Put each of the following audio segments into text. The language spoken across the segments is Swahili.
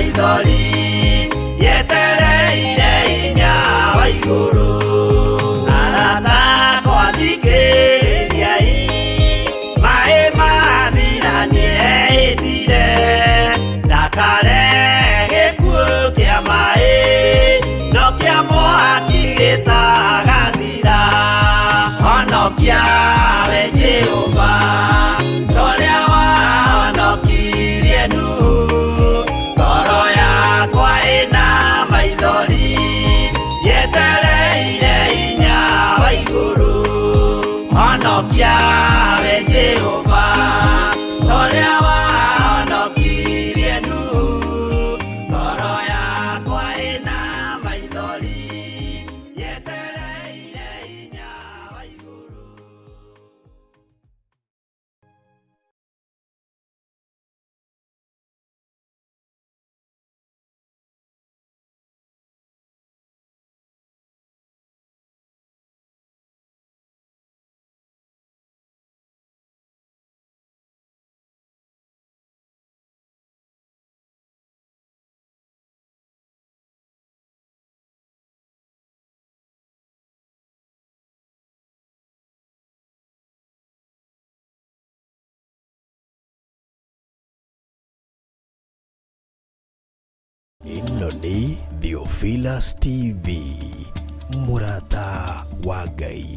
maithori yetereire hinya wa iguru arata kwathikĩrĩriai maĩ mathira nĩeĩtire ndakare gĩkuũ kĩa maĩ no kĩa mwaki gĩtagathira honokia we Jehova ũrĩa wahonokirie Nuhu ngoro yakwa ĩna maithori yetereire hinya wa igũrũ honokia we Jehova ũrĩa wahonokirie Nuhu ngoro yakwa ĩna maithori yetereire hinya wa igũrũ. Ĩno nĩ Theophilus TV, mũrata wa Ngai.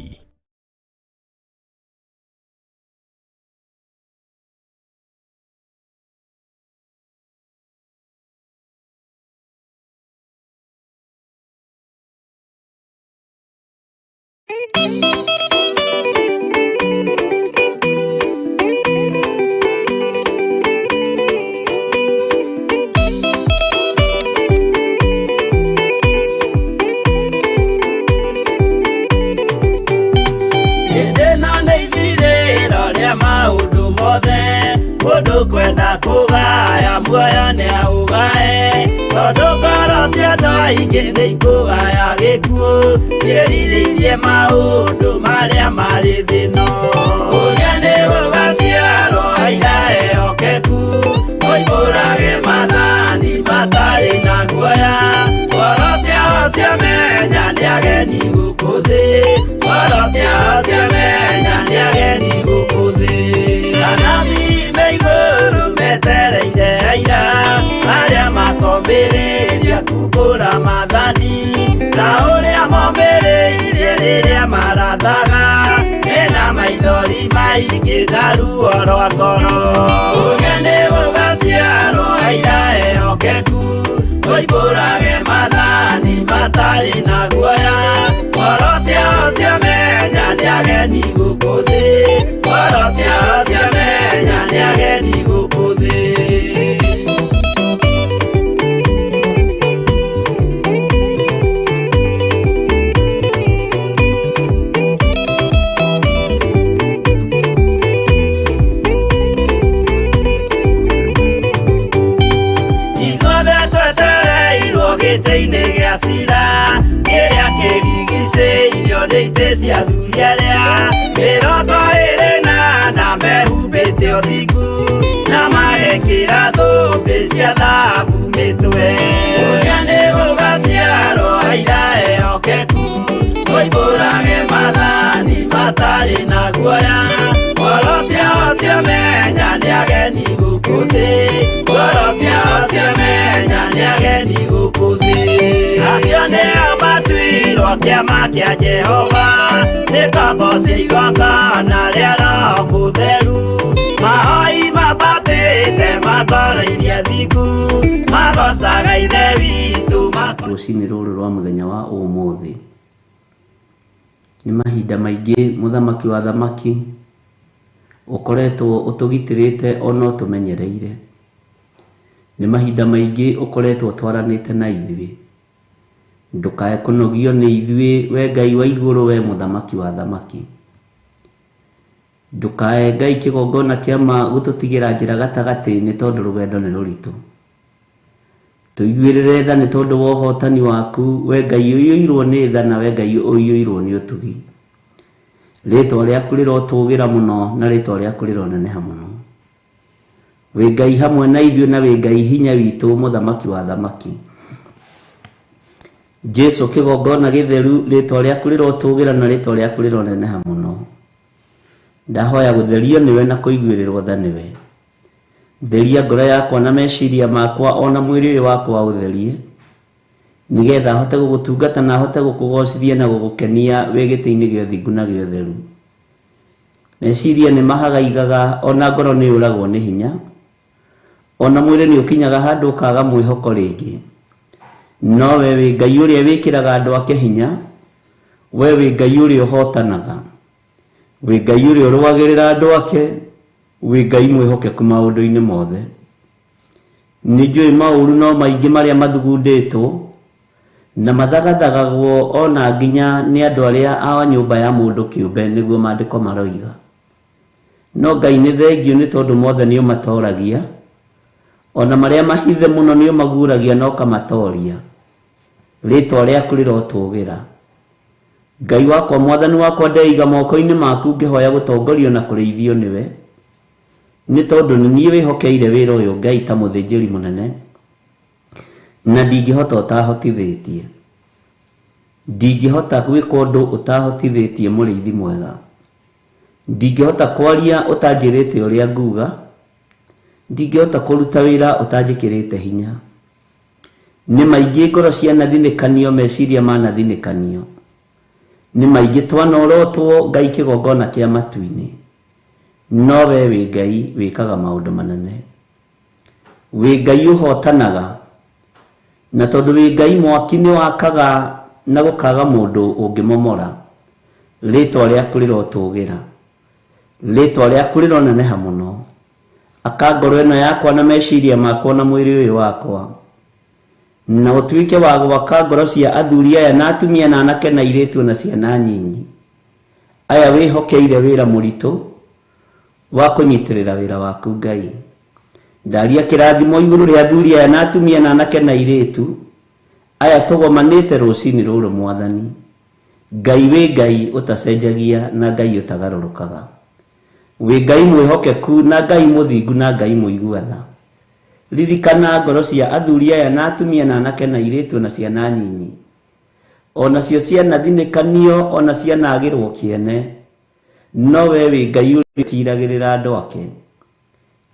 Mũndũ kwenda kũgaya muoyo nĩ aũgae tondũ ngoro cia andũ aingĩ nĩ ikũgaya gĩkuũ ciĩrirĩirie maũndũ marĩa marĩ thĩno ũrĩa nĩ gũgaciarwo aira ehokeku moimbũrage mathani matarĩ na guoya ngoro ciao ciamenya nĩ ageni gũkũ thĩ ngoro ciao ciamenya nĩ ageni gũkũ thĩ anathi igũrũ metereire aira arĩa makomĩrĩria kumbũra mathani na ũrĩa momĩrĩirie rĩrĩa marathaga mena maithori maingĩ na ruo rwa ngoro ũrĩa nĩ gũgaciarwo aira ehokeku moimbũrage mathani matarĩ na guoya ngoro ciao ciamenya nĩ ageni gũkũ thĩ ngoro ciao ciamenya nĩ ageni gũkũ thĩ. Ithuothe twetereirwo gĩtĩ-inĩ gĩa cira kĩrĩa kĩrigicĩirio nĩ itĩ cia athuri arĩa mĩrongo ĩrĩ na mehumbĩte ũthingu na magekĩra thũmbĩ cia thahabu mĩtwe ũrĩa nĩ gũgaciarwo aira ehokeku moimbũrage mathani matarĩ na guoya ngoro ciao ciamenya nĩ ageni gũkũ thĩ ngoro ciao ciamenya nĩ ageni gũkũ thĩ acio nĩo matuirwo kĩama kĩa Jehova nĩ ngombo cia igongona rĩa Roho Mũtheru mahoi mabatĩte makoro-irie thingu magocaga ithe witũ rũcinĩ rũrũ rwa mũthenya wa ũmũthĩ nĩ mahinda maingĩ mũthamaki wa thamaki ũkoretwo ũtũgitĩrĩte ona ũtũmenyereire nĩ mahinda maingĩ ũkoretwo twaranĩte na ithuĩ ndũkae kũnogio nĩ ithuĩ we Ngai wa igũrũ we mũthamaki wa thamaki ndũkae Ngai kĩgongona kĩa ma gũtũtigĩra njĩra gatagatĩ-inĩ tondũ rũgendo nĩ rũritũ tũiguĩrĩre tha nĩ tondũ wa ũhotani waku we Ngai ũiyũirwo nĩ tha na we Ngai ũiyũirwo nĩ ũtugi rĩtwa rĩaku rĩrotũgĩra mũno na rĩtwa rĩaku rĩroneneha mũno wĩ Ngai hamwe na ithuĩ na wĩ Ngai hinya witũ mũthamaki wa thamaki. Jesu kĩgongona gĩtheru, rĩtwa rĩaku rĩrotũgĩra na rĩtwa rĩaku rĩroneneha mũno. Ndahoya gũtherio nĩwe na kũiguĩrĩrwo tha nĩwe. Theria ngoro yakwa na meciria makwa ona mwĩrĩ ũyũ wakwa ũtherie, nĩgetha hote gũgũtungata na hote gũkũgocithia na gũgũkenia wĩ gĩtĩ-inĩ gĩa ũthingu na gĩa ũtheru. Meciria nĩ mahagaigaga, ona ngoro nĩ yũragwo nĩ hinya, ona mwĩrĩ nĩ ũkinyaga handũ ũkaga mwĩhoko rĩngĩ. No we wĩ Ngai ũrĩa wĩkĩraga andũ ake hinya, we wĩ Ngai ũrĩa ũhotanaga, wĩ Ngai ũrĩa ũrũagĩrĩra andũ ake, wĩ Ngai mwĩhokeku maũndũ-inĩ mothe. Nĩ njũĩ maũru no maingĩ marĩa mathugundĩtwo na mathagathagagwo ona nginya nĩ andũ arĩa a nyũmba ya mũndũ kĩũmbe nĩguo maandĩko maroiga. No Ngai nĩ thengio nĩ tondũ mothe nĩ ũmatoragia, ona marĩa mahithe mũno nĩ ũmaguũragia na ũkamatoria. Rĩtwa rĩaku rĩrotũgĩra. Ngai wakwa, Mwathani wakwa, ndeiga moko-inĩ maku ngĩhoya gũtongorio na kũrĩithio nĩwe, nĩ tondũ nĩ niĩ wĩhokeire wĩra ũyũ Ngai ta mũthĩnjĩri mũnene, na ndingĩhota ũtahotithĩtie. Ndingĩhota gwĩka ũndũ ũtahotithĩtie mũrĩithi mwega. Ndingĩhota kwaria ũtanjĩrĩte ũrĩa nguga. Ndingĩhota kũruta wĩra ũtanjĩkĩrĩte hinya. Nĩ maingĩ ngoro cianathinĩkanio, meciria manathinĩkanio. Nĩ maingĩ twanorotwo Ngai kĩgongona kĩa matu-inĩ. No we wĩ Ngai wĩkaga maũndũ manene. Wĩ Ngai ũhotanaga, na tondũ wĩ Ngai mwaki nĩ wakaga na gũkaga mũndũ ũngĩmomora. Rĩtwa rĩaku rĩrotũgĩra. Rĩtwa rĩaku rĩroneneha mũno. Aka ngoro ĩno yakwa na meciria makwa na mwĩrĩ ũyũ wakwa, na ũtuĩke wa gwaka ngoro cia athuri aya na atumia na anake na airĩtu na ciana nyinyi aya wĩhokeire wĩra mũritũ wa kũnyitĩrĩra wĩra waku Ngai. Ndaria kĩrathimo igũrũ rĩa athuri aya na atumia na anake na airĩtu aya tũgomanĩte rũcinĩ rũrũ Mwathani. Ngai wĩ Ngai ũtacenjagia na Ngai ũtagarũrũkaga. Wĩ Ngai mwĩhokeku na Ngai mũthingu na Ngai mũiguatha. Ririkana ngoro cia athuri aya na atumia na anake na airĩtu na ciana nyinyi, ona cio cianathinĩkanio, ona cianagĩrwo kĩene. No we wĩ Ngai ũrĩa ũtiragĩrĩra andũ ake.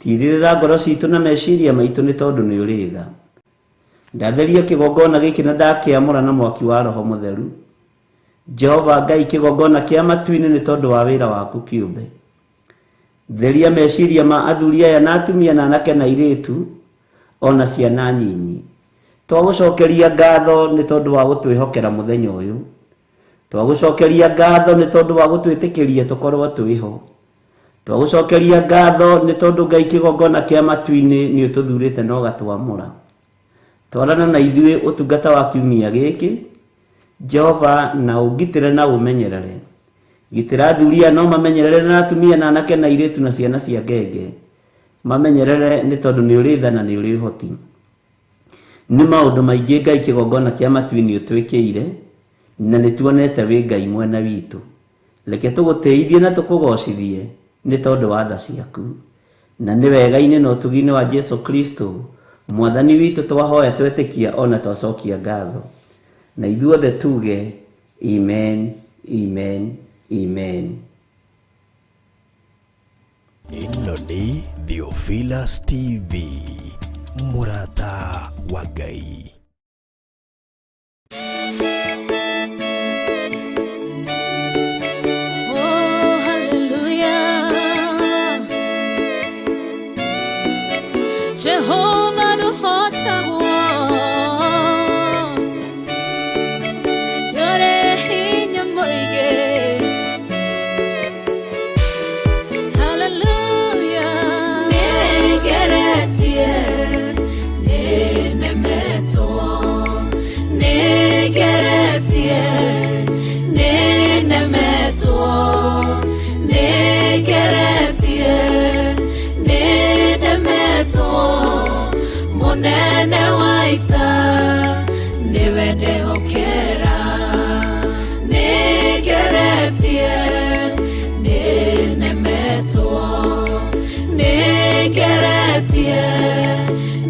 Tirĩrĩra ngoro citũ na meciria maitũ nĩ tondũ nĩ ũrĩ tha. Ndatheria kĩgongona gĩkĩ na ndakĩamũra na mwaki wa Roho Mũtheru. Jehova Ngai, kĩgongona kĩa matu-inĩ nĩ tondũ wa wĩra waku kĩũmbe. Theria meciria ma athuri aya na atumia na anake na airĩtu ona ciana nyinyi. Twagũcokeria ngatho nĩ tondũ wa gũtwĩhokera mũthenya ũyũ. Twagũcokeria ngatho nĩ tondũ wa gũtwĩtĩkĩria tũkorwo twĩho. Twagũcokeria ngatho nĩ tondũ Ngai kĩgongona kĩa matu-inĩ nĩ ũtũthurĩte na ũgatwamũra. Twarana na ithuĩ ũtungata wa kiumia gĩkĩ Jehova, na ũgitĩre na ũmenyerere. Gitĩra athuri aya no mamenyerere na atumia na anake na airĩtu na ciana cia ngenge. Mamenyerere nĩ tondũ nĩ ũrĩ tha na nĩ ũrĩ ũhoti. Nĩ maũndũ maingĩ Ngai kĩgongona kĩa matu-inĩ ũtwĩkĩire, na nĩ tuonete wĩ Ngai mwena witũ. Reke tũgũtĩithie na tũkũgocithie nĩ tondũ wa tha ciaku. Na nĩ wega-inĩ na ũtugi-inĩ wa Jesu Kristo Mwathani witũ twahoya twetĩkia ona twacokia ngatho. Na ithuothe tuge amen, amen, amen. Ĩno nĩ Theophilus TV, mũrata wa Ngai. Oh, hallelujah. Jehovah the hot Nene waita niwende hokera nigeretie ninemetwo nigeretie Negeretie,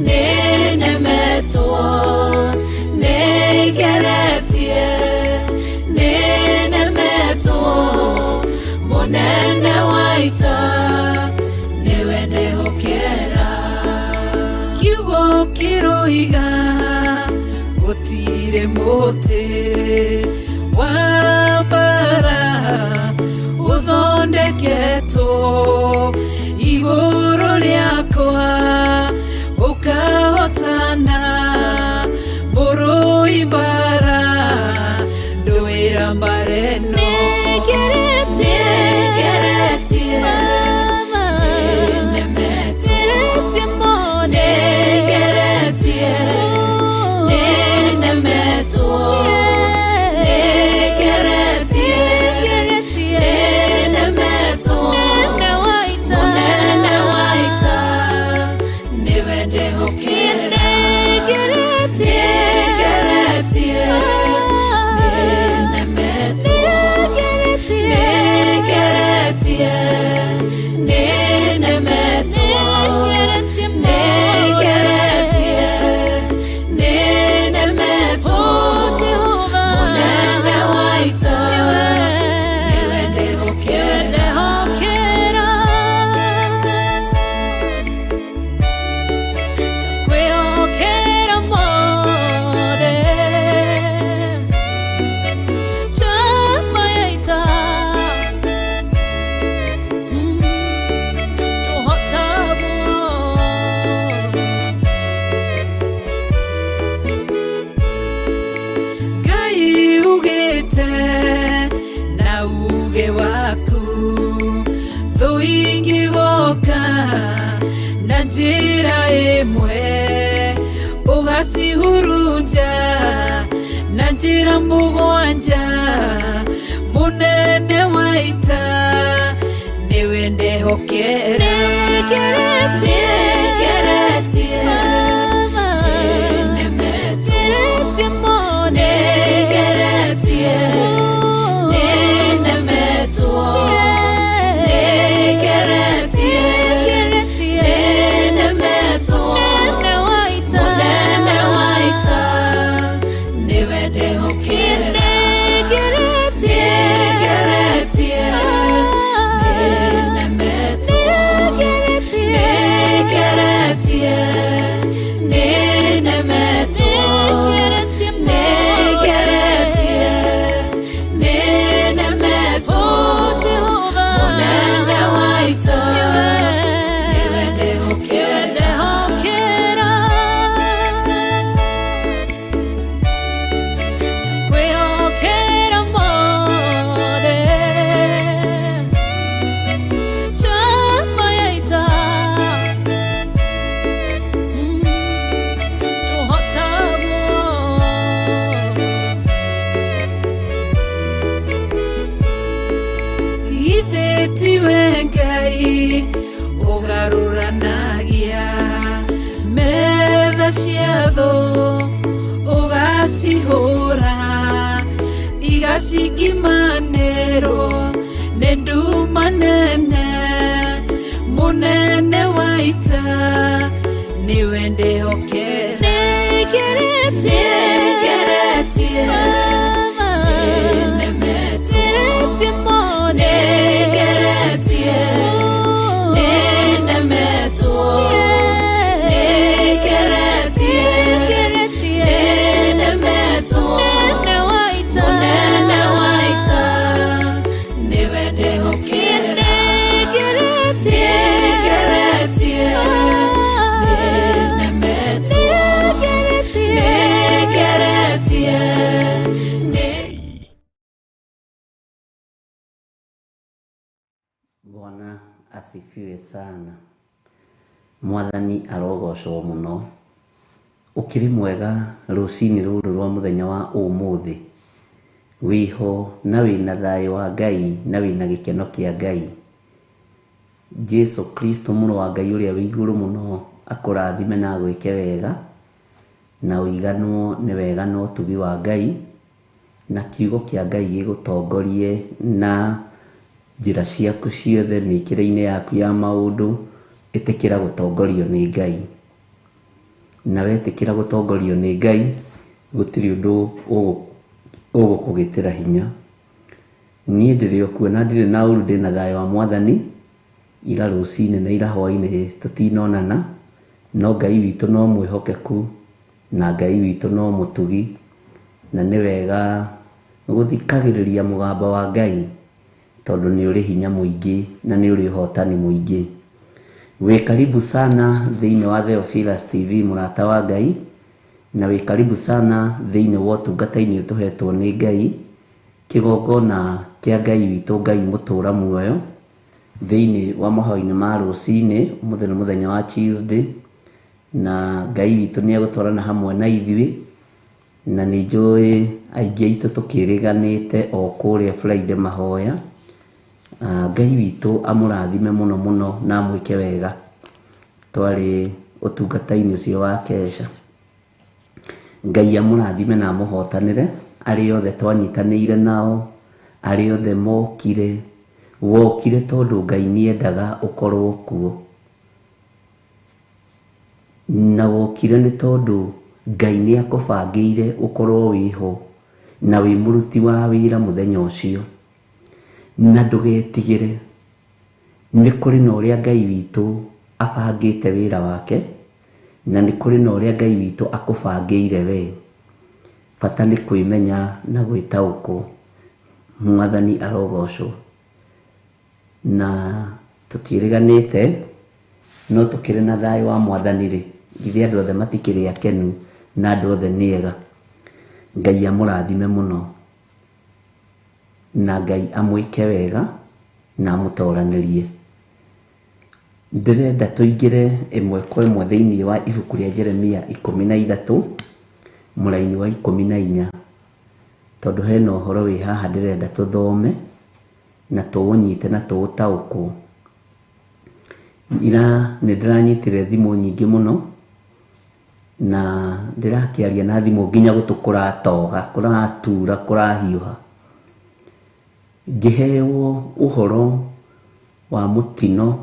nenemeto, negeretie, nenemeto, monene waita, newende hokera. Kiugo kiroiga, gutire mote, wabara, uthondeketo, iguru liakwa, ukahotana, buru ibara, nduira mareno. Negeretie, negeretie, nenemeto, negeretie, nenemeto, negeretie, nenemeto, monene waita, newende hokera. Negeretie, nenemeto, negeretie, nenemeto, negeretie, nenemeto, monene waita, newende hokera. Kwehokera mothe, chama yaita, tohotabuo. Ngai ugite na uge waku, thu ingigoka na njira imwe, ugacihurunja na njira mugwanja, munene waita, niwende hokera. Negeretie, nenemeto, negeretie, nenemeto, negeretie, nenemeto, monene waita, niwende hokera. Negeretie, nenemeto, negeretie, nenemeto, negeretie, nenemeto, monene waita, niwende hokera. Kwehokera mothe, chama yaita, tohotabuo. Ithe tiwe Ngai ugaruranagia metha cia thũ, ugacihũra igacikimanĩrwo nĩ nduma nene, munene waita, niwende hokera. Negeretie, nenemeto, negeretie, nenemeto, negeretie, nenemeto, monene waita, niwende hokera. Negeretie, nenemeto, negeretie, Bwana asifiwe sana. Mwathani arogocwo muno. Ukiri mwega rucini ruru rwa muthenya wa umuthi. Wiho na wina thayo wa Ngai na wina gikeno kia Ngai. Jesu Kristo muno wa Ngai uria wi iguru muno akurathime na gwike wega na uiganwo ni wega no tugi wa Ngai na kiugo kia Ngai gigutongorie na njira ciaku ciothe mikire-ini yaku ya maundu ĩtĩkĩra gũtongorio nĩ Ngai, na wetĩkĩra gũtongorio nĩ Ngai gũtirĩ ũndũ ũgũkũgĩtĩra hinya. Niĩ ndĩrĩ o kuona ndirĩ na ũru, ndĩ na thayũ wa Mwathani. Ira rũcinĩ na ira hwainĩ tũtinonana, no Ngai witũ no mwĩhokeku na Ngai witũ no mũtugi, na nĩ wega gũthikagĩrĩria mũgambo wa Ngai tondũ nĩ ũrĩ hinya mũingĩ na nĩ ũrĩ ũhotani mũingĩ. Wĩ karibu sana thĩinĩ wa Theophilus TV, mũrata wa Ngai, na wĩ karibu sana thĩinĩ wa ũtungata-inĩ ũtũhetwo nĩ Ngai, kĩgongona kĩa Ngai witũ, Ngai mũtũra muoyo, thĩinĩ wa mahoya-inĩ ma rũcinĩ, mũthenya wa Tuesday, na Ngai witũ nĩ egũtwarana hamwe na ithuĩ, na nĩ njũĩ aingĩ aitũ tũkĩrĩganĩte o kũrĩa Friday mahoya. Ngai witũ amũrathime mũno mũno na amwĩke wega twarĩ ũtungata-inĩ ũcio wa kesha. Ngai amũrathime na amũhotanĩre arĩ othe twanyitanĩire nao, arĩ othe mokire. Wokire tondũ Ngai nĩendaga ũkorwo kuo, na wokire nĩ tondũ Ngai nĩakũbangĩire ũkorwo wĩho na wĩ mũruti wa wĩra mũthenya ũcio. Na ndũgetigĩre, nĩ kũrĩ na ũrĩa Ngai witũ abangĩte wĩra wake, na nĩ kũrĩ na ũrĩa Ngai witũ akũbangĩire we. Bata nĩ kwĩmenya na gwĩtaũkwo. Mwathani arogocwo. Na tũtiĩrĩganĩte, no tũkĩrĩ na thayũ wa Mwathani rĩ, githĩ andũ othe matikĩrĩ akenu na andũ othe nĩ ega. Ngai amũrathime mũno, na Ngai amwĩke wega na amũtoranĩrie. Ndĩrenda tũingĩre ĩmwe kwa ĩmwe thĩinĩ wa ibuku rĩa Jeremia 13 mũraini wa 14, tondũ hena ũhoro wĩ haha ndĩrenda tũthome na tũũnyite na tũũtaũkwo. Ira nĩ ndĩranyitire thimũ nyingĩ mũno, na ndĩrakĩaria na thimũ nginya gũtũkũra toga, kũratura, kũrahiũha. Ngĩheo ũhoro wa mũtino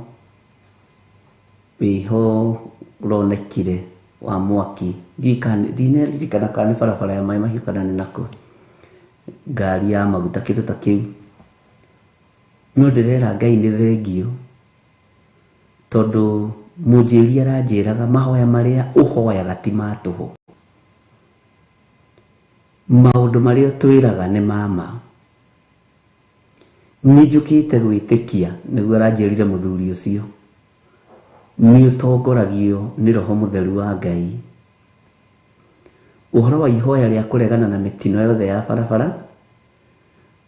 wĩho ũronekire wa mwaki. Ndineririkana kana nĩ barabara ya Mai Mahiũ kana nĩ nakũ, ngari ya maguta, kĩndũ ta kĩu. No ndĩrera Ngai nĩ thengio, tondũ mũnjĩri aranjĩraga mahoya marĩa ũhoyaga ti ma tũhũ. Maũndũ marĩa twĩraga nĩ mama. Nĩ njũkĩte gwĩtĩkia, nĩguo aranjĩrire mũthuri ũcio, nĩ ũtongoragio nĩ Roho Mũtheru wa Ngai. Ũhoro wa ihoya rĩa kũregana na mĩtino yothe ya barabara,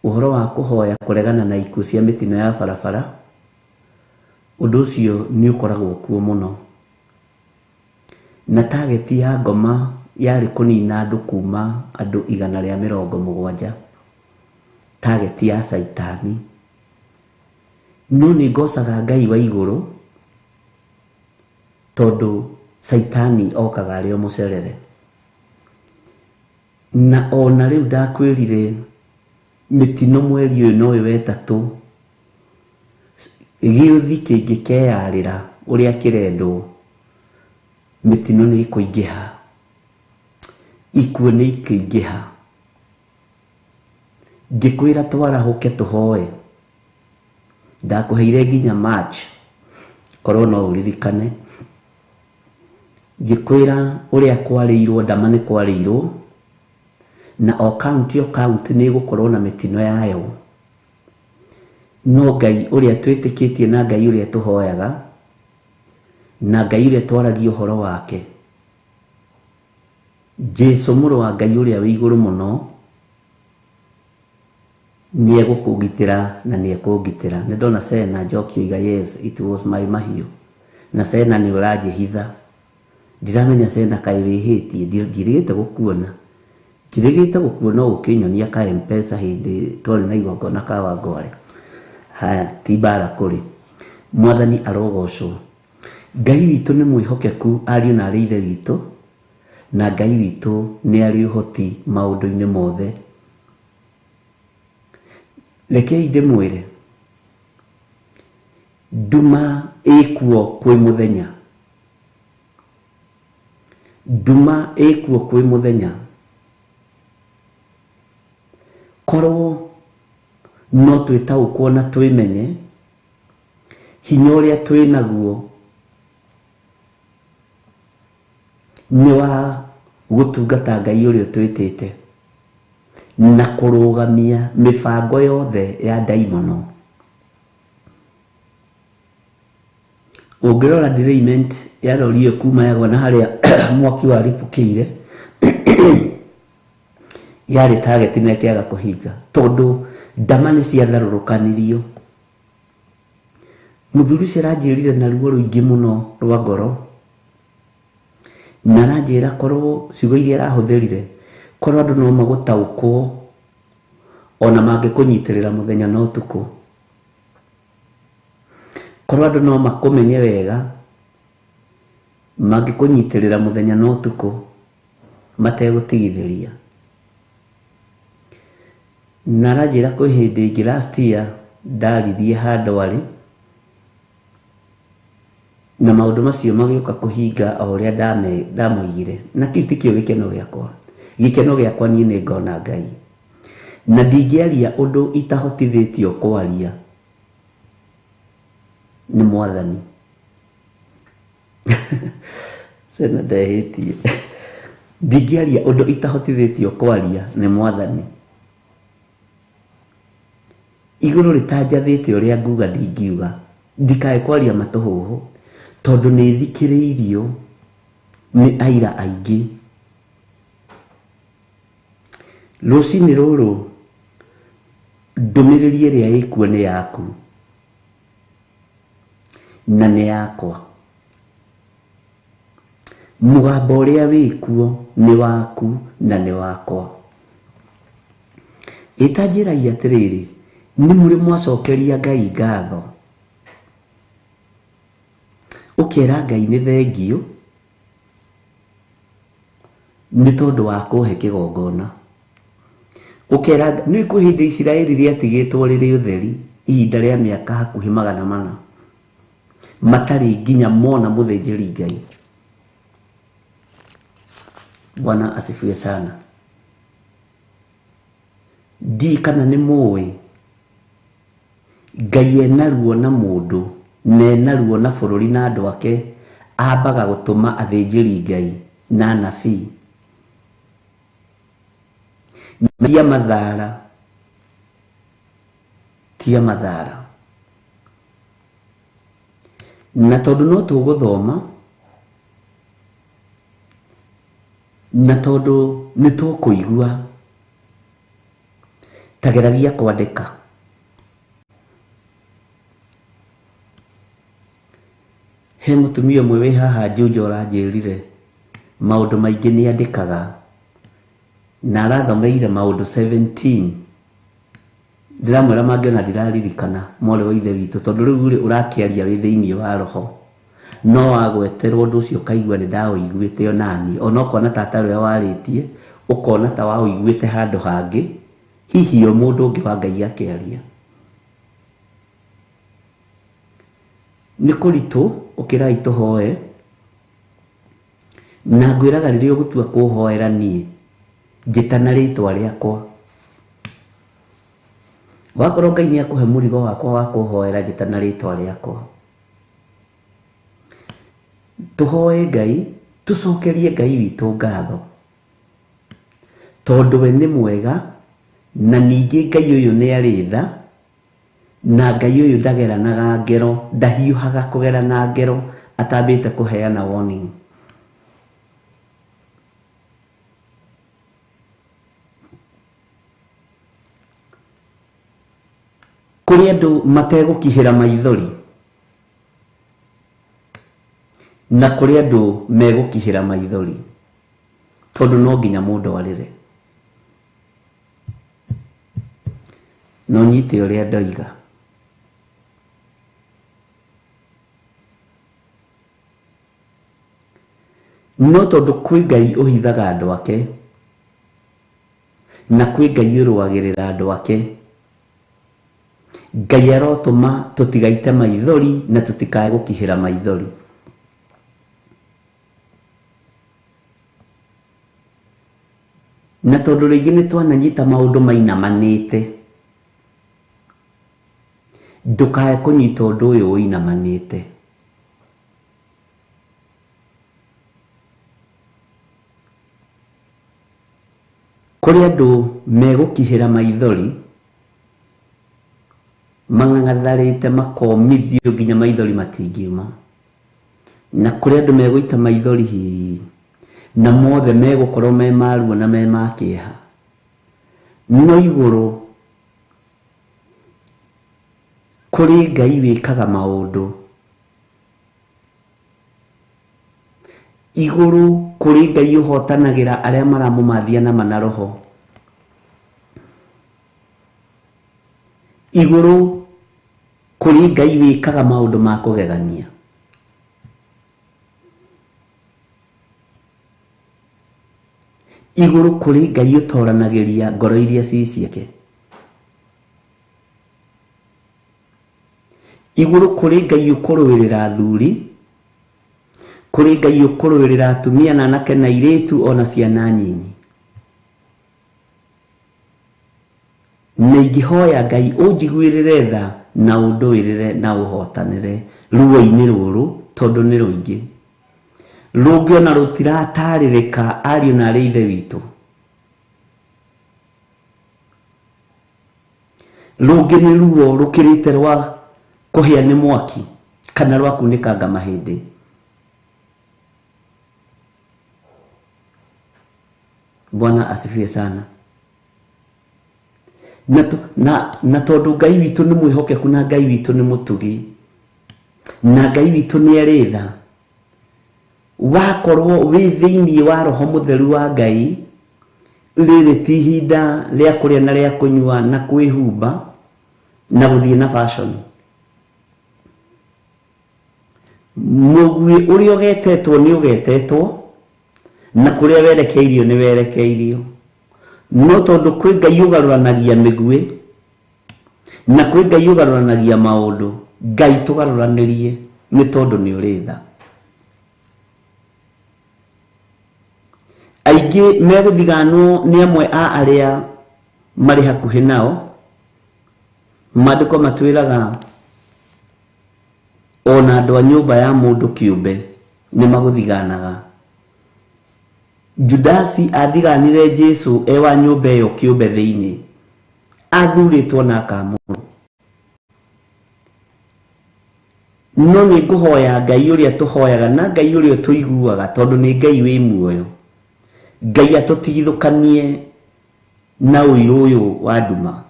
ũhoro wa kũhoya kũregana na ikuũ cia mĩtino ya barabara, ũndũ ũcio nĩ ũkoragwo kuo mũno. Na target ya ngoma yarĩ kũnina andũ kuma andũ 170, target ya Saitani. No nĩ ngocaga Ngai wa igũrũ, tondũ Saitani okaga arĩ o mũcerere. Na ona rĩu ndakwĩrire mĩtino mweri ũyũ no wetatũ, gĩũthi kĩngĩkeyarĩra ũrĩa kĩrendwo, mĩtino nĩ ikũingĩha, ikuũ nĩ ikũingĩha. Ngĩkwĩra twarahũke tũhoe, ndakũheire nginya March, korwo no ũririkane. Ngĩkwĩra ũrĩa kwarĩirwo ndama nĩ kwarĩirwo, na o kaunti nĩ gũkorwo na mĩtino yayo. No Ngai ũrĩa twĩtĩkĩtie na Ngai ũrĩa tũhoyaga, na Ngai ũrĩa twaragia ũhoro wake, Jesũ mũrũ wa Ngai ũrĩa wĩ igũrũ mũno, nĩ egũkũgitĩra na nĩ ekũngitĩra. Nĩ ndona Sena Njokio yes, it was Mai Mahiũ, na Sena nĩ ũranjĩhitha. Ndiramenya Sena kaĩ wĩhĩtie, ndirĩgĩte gũkuona. Ndirĩgĩte gũkuona ũkĩnyonia ka M-Pesa hĩndĩ twarĩ na igongona ka Wangware. Haya, ti mbara kũrĩ. Mwathani arogocwo. Ngai witũ nĩ mwĩhokeku, ariũ na arĩ ithe witũ, na Ngai witũ nĩ arĩ ũhoti maũndũ-inĩ mothe. Rekei ndĩmwĩre, nduma ikuo kwĩ mũthenya, nduma ikuo kwĩ mũthenya. Korwo no twĩtaũkwo na twĩmenye hinya ũrĩa twĩ naguo nĩ wa gũtungata Ngai ũrĩa twĩtĩte na kũrũgamia mĩbango yothe ya ndaimono. Ũngĩrora derailment ya rori ĩyo kuma yagwa na harĩa mwaki waripũkĩire yarĩ target na ĩkĩaga kũhinga tondũ ndama nĩ ciatharũrũkanirio. Mũthuri ũcio aranjĩrire na ruo rũingĩ mũno rwa ngoro, na aranjĩra korwo ciugo iria arahũthĩrire korwo andũ no magũtaũkwo ona mangĩkũnyitĩrĩra mũthenya na ũtukũ, korwo andũ no makũmenye wega mangĩkũnyitĩrĩra mũthenya na ũtukũ mategũtigithĩria. Na aranjĩra kwĩ hĩndĩ ĩngĩ last year ndaririe handũ arĩ na maũndũ macio magĩũka kũhinga o ũrĩa ndamũigire, na kĩu tikĩo gĩkeno gĩakwa. Gĩkeno gĩakwa niĩ nĩ ngona Ngai, na ndingĩaria ũndũ itahotithĩtio kwaria nĩ Mwathani. Sena ndehĩtie ndingĩaria ũndũ itahotithĩtio kwaria nĩ Mwathani. Igũrũ rĩtanjathĩte ũrĩa nguga ndingiuga, ndikae kwaria matũhũhũ tondũ nĩ thikĩrĩirio nĩ aira aingĩ. Rũcinĩ rũrũ ndũmĩrĩri ĩrĩa ĩkuo nĩ yaku na nĩ yakwa. Mũgambo ũrĩa wĩkuo nĩ waku na nĩ wakwa. Ĩtanjĩragia atĩrĩrĩ, nĩ mũrĩ mwacokeria Ngai ngatho, ũkera Ngai nĩ thengio nĩ tondũ wa kũhe kĩgongona. Ũkera nĩ kwĩ hĩndĩ Isiraeli rĩatigĩtwo rĩrĩ ũtheri ihinda rĩa mĩaka hakuhĩ 400 matarĩ nginya mona mũthĩnjĩri Ngai. Bwana asifiwe sana. Ndi kana nĩ mũĩ Ngai ena ruo na mũndũ na ena ruo na bũrũri na andũ ake ambaga gũtũma athĩnjĩri Ngai na anabii. Tia mathara, tia mathara. Na tondũ no tũgũthoma na tondũ nĩ tũkũigua, ta geragia kwandĩka. He mũtumia ũmwe wĩ haha Juja ũranjĩrire maũndũ maingĩ nĩ andĩkaga na arathomeire maũndũ 17. Ndiramwĩra mangĩona ndiraririkana mwarĩ wa ithe witũ tondũ rĩu ũrakĩaria wĩ thĩinĩ wa roho, no wagweterwo ũndũ ũcio ũkaigua nĩ ndaũiguĩte onani, ona ũkona tata ũrĩa warĩtie ũkona ta waũiguĩte handũ hangĩ, hihi o mũndũ ũngĩ wa Ngai akĩaria. Nĩ kũritũ, ũkĩrai tũhoe, na ngwĩraga rĩrĩa ũgũtua kũhoera niĩ njĩtana rĩtwa rĩakwa. Wakorwo Ngai nĩ akũhe mũrigo wakwa wa kũhoera njĩtana rĩtwa rĩakwa. Tũhoe Ngai, tũcokerie Ngai witũ ngatho tondũ we nĩ mwega, na ningĩ Ngai ũyũ nĩ arĩ tha, na Ngai ũyũ ndageranaga ngero, ndahiũhaga kũgerana ngero atambĩte kũheana warning. Kũrĩ andũ mategũkihĩra maithori na kũrĩ andũ megũkihĩra maithori tondũ no nginya mũndũ arĩre. No nyite ũrĩa ndoiga. No tondũ kwĩ Ngai ũhithaga andũ ake na kwĩ Ngai ũrũagĩrĩra andũ ake, Ngai arotũma tũtigaite maithori na tũtikae gũkihĩra maithori. Na tondũ rĩngĩ nĩ twananyita maũndũ mainamanĩte, ndũkae kũnyita ũndũ ũyũ ũinamanĩte. Kũrĩ andũ megũkihĩra maithori, mang'ang'atharĩte makomithio nginya maithori matingiuma. Na kũrĩ andũ megũita maithori hihi na mothe megũkorwo me maruo na me makĩeha. No igũrũ kũrĩ Ngai wĩkaga maũndũ. Igũrũ kũrĩ Ngai ũhotanagĩra arĩa maramũmathia na mana roho. Igũrũ kũrĩ Ngai wĩkaga maũndũ ma kũgegania. Igũrũ kũrĩ Ngai ũtoranagĩria ngoro iria ci ciake. Igũrũ kũrĩ Ngai ũkũrũĩrĩra athuri, kũrĩ Ngai ũkũrũĩrĩra atumia na anake na airĩtu ona ciana nyinyi. Na ingĩhoya Ngai ũnjiguĩrĩre tha na ũndũĩrĩre na ũhotanĩre ruo-inĩ rũrũ tondũ nĩ rũingĩ. Rũngĩ ona rũtiratarĩrĩka ariũ na arĩ ithe witũ. Rũngĩ nĩ ruo rũkĩrĩte rwa kũhĩa nĩ mwaki kana rwa kunĩkanga mahĩndĩ. Bwana asifiwe sana. Na tondũ Ngai witũ nĩ mwĩhokeku na Ngai witũ nĩ mũtugi na Ngai witũ nĩ arĩ tha, wakorwo wĩ thĩinĩ wa Roho Mũtheru wa Ngai, rĩrĩ ti ihinda rĩa kũrĩa na rĩa kũnyua na kwĩhumba na gũthiĩ na fashion. Mũguĩ ũrĩa ũgetetwo nĩ ũgetetwo na kũrĩa werekeirio nĩ werekeirio. No tondũ kwĩ Ngai ũgarũranagia mĩguĩ na kwĩ Ngai ũgarũranagia maũndũ, Ngai tũgarũranĩrie nĩ tondũ nĩ ũrĩ tha. Aingĩ megũthiganwo nĩ amwe a arĩa marĩ hakuhĩ nao. Maandĩko matwĩraga ona andũ a nyũmba ya mũndũ kĩũmbe nĩ magũthiganaga. Judasi athiganire Jesu ewa nyũmba ĩyo kĩũmbe thĩinĩ, athurĩtwo na akamũrwo. No nĩ ngũhoya Ngai ũrĩa tũhoyaga na Ngai ũrĩa tũiguaga, tondũ nĩ Ngai wĩ muoyo, Ngai atũtigithũkanie na ũiru ũyũ wa nduma.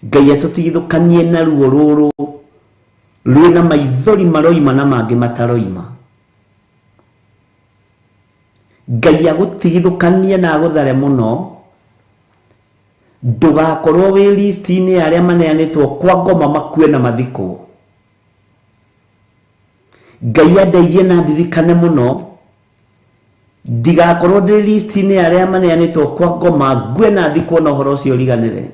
Ngai atũtigithũkanie na ruo rũrũ rwĩna maithori maroima na mangĩ mataroima. Ngai agũtigithũkanie na agũthare mũno, ndũgakorwo wĩ listi-inĩ ya arĩa maneanĩtwo kwa ngoma makue na mathikwo. Ngai andeithie na ndirikane mũno, ndigakorwo ndĩ listi-inĩ ya arĩa maneanĩtwo kwa ngoma ngue na thikwo na ũhoro ũcio ũriganĩre.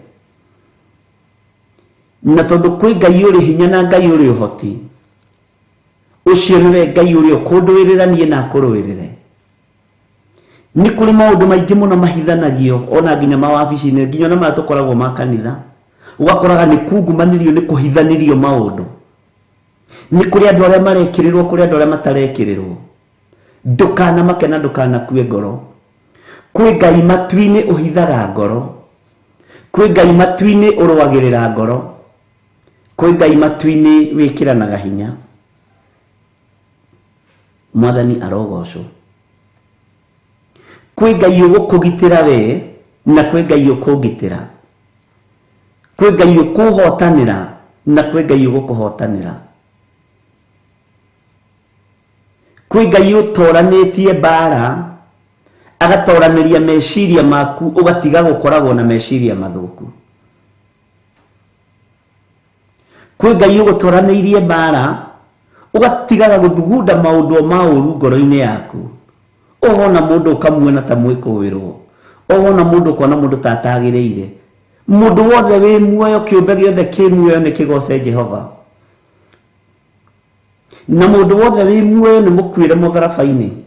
Na tondũ kwĩ Ngai ũrĩ hinya na Ngai ũrĩ ũhoti, ũcio nĩwe Ngai ũrĩa ũkũndũĩrĩra niĩ na akũrũĩrĩre. Nĩ kũrĩ maũndũ maingĩ mũno mahithanagio ona nginya mawabici-inĩ, nginya ona marĩa tũkoragwo ma kanitha, ũgakoraga nĩ kungumanĩrio nĩ kũhithanĩrio maũndũ. Nĩ kũrĩ andũ arĩa marekĩrĩrwo, kũrĩ andũ arĩa matarekĩrĩrwo. Ndũkanamake na ndũkanakue ngoro. Kwĩ Ngai matu-inĩ ũhithaga ngoro, kwĩ Ngai matu-inĩ ũrũagĩrĩra ngoro, kwĩ Ngai matu-inĩ wĩkĩranaga hinya. Mwathani arogocwo. Kwĩ Ngai ũgũkũgitĩra we na kwĩ Ngai ũkũngitĩra, kwĩ Ngai ũkũhotanĩra na kwĩ Ngai ũgũkũhotanĩra. Kwĩ Ngai ũtoranĩtie mbara, agatoranĩria meciria maku, ũgatiga gũkoragwo na meciria mathũku. Kwĩ Ngai ũgũtoranĩirie mbara, ũgatigaga gũthugunda maũndũ ma ũru ngoro-inĩ yaku. Ũhona mũndũ ũkamuona ta mwĩkũĩrwo, ũhona mũndũ ũkona mũndũ ta atagĩrĩire, Mundu wothe wi muoyo kiumbe giothe ki muoyo ni kigoce Jehova. Na mundu wothe wi muoyo ni mukwire mutharabaini.